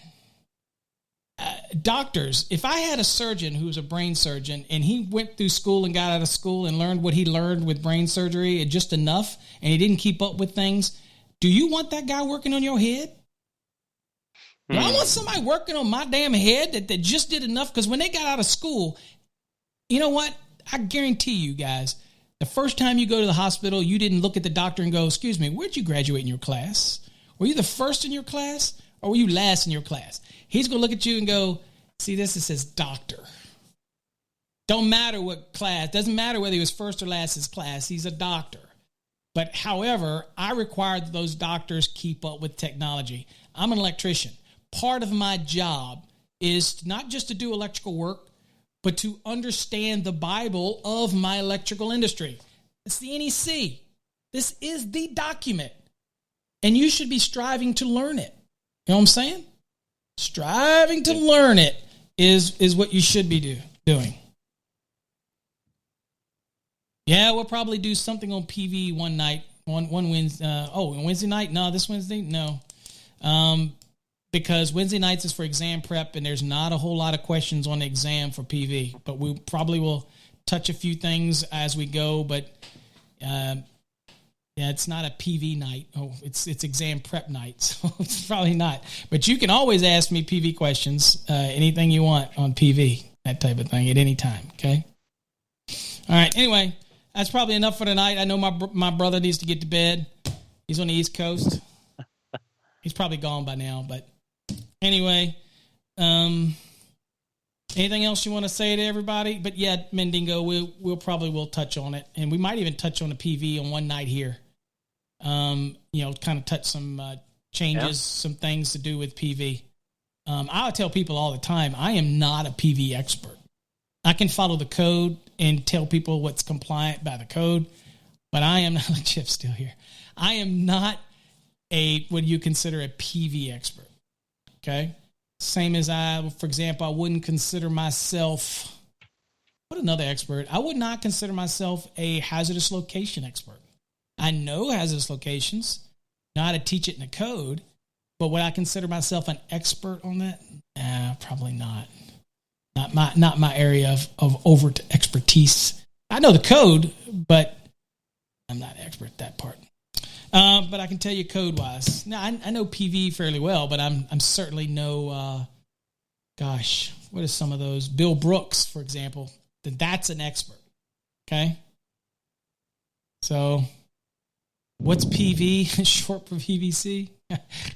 Doctors, if I had a surgeon who was a brain surgeon and he went through school and got out of school and learned what he learned with brain surgery and just enough, and he didn't keep up with things, do you want that guy working on your head? But I want somebody working on my damn head that just did enough, because when they got out of school, you know what? I guarantee you guys, the first time you go to the hospital, you didn't look at the doctor and go, excuse me, where'd you graduate in your class? Were you the first in your class or were you last in your class? He's going to look at you and go, see this? It says doctor. Don't matter what class. Doesn't matter whether he was first or last in his class. He's a doctor. But however, I require that those doctors keep up with technology. I'm an electrician. Part of my job is not just to do electrical work, but to understand the Bible of my electrical industry. It's the NEC. This is the document. And you should be striving to learn it. You know what I'm saying? Striving to learn it is what you should be doing. Yeah, we'll probably do something on PV one night, one Wednesday. Wednesday night? No, this Wednesday? No. Because Wednesday nights is for exam prep, and there's not a whole lot of questions on the exam for PV. But we probably will touch a few things as we go. But Yeah, it's not a PV night. Oh, it's exam prep night, so it's probably not. But you can always ask me PV questions, anything you want on PV, that type of thing, at any time, okay? All right, anyway, that's probably enough for tonight. I know my brother needs to get to bed. He's on the East Coast. He's probably gone by now, but anyway, anything else you want to say to everybody? But yeah, Mendingo, we'll probably touch on it, and we might even touch on the PV on one night here. Kind of touch some changes, some things to do with PV. I tell people all the time, I am not a PV expert. I can follow the code and tell people what's compliant by the code, but I am not. Chip's still here. I am not what you consider a PV expert. Okay. Same as for example, I wouldn't consider myself, another expert? I would not consider myself a hazardous location expert. I know hazardous locations, know how to teach it in the code, but would I consider myself an expert on that? Probably not. Not my area of overt expertise. I know the code, but I'm not an expert at that part. But I can tell you code-wise. Now, I know PV fairly well, but I'm certainly no, what is some of those? Bill Brooks, for example. That's an expert, okay? So, what's PV? Short for PVC?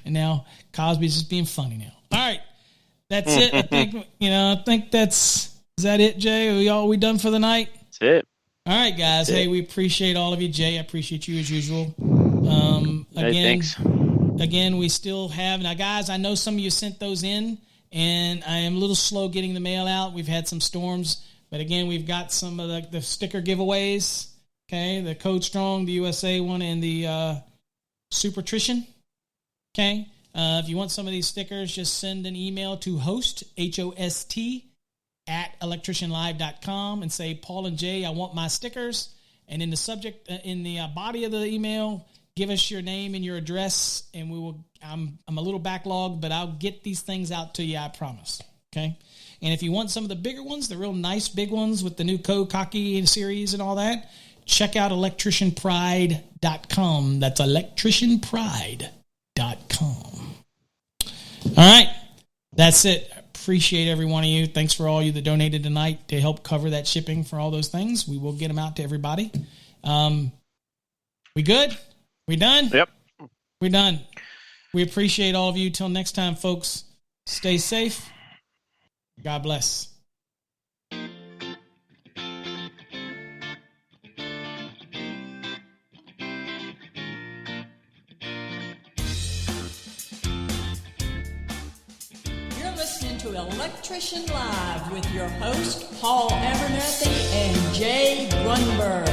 And now, Cosby's just being funny now. All right, that's it. I think is that it, Jay? Are we done for the night? That's it. All right, guys. Hey, we appreciate all of you. Jay, I appreciate you as usual. Thanks. Again, we still have, now guys, I know some of you sent those in, and I am a little slow getting the mail out. We've had some storms, but again, we've got some of the sticker giveaways. Okay, the Code Strong, the USA one, and the Supertrition. Okay, if you want some of these stickers, just send an email to host, HOST, at electricianlive.com and say, Paul and Jay, I want my stickers. And in the subject, in the body of the email, give us your name and your address, and we will. I'm a little backlogged, but I'll get these things out to you, I promise. Okay? And if you want some of the bigger ones, the real nice big ones with the new Code Cocky series and all that, check out electricianpride.com. That's electricianpride.com. All right. That's it. Appreciate every one of you. Thanks for all you that donated tonight to help cover that shipping for all those things. We will get them out to everybody. We good? We done? Yep. We done. We appreciate all of you. Till next time, folks. Stay safe. God bless. To Electrician Live with your host, Paul Abernathy and Jay Grunberg.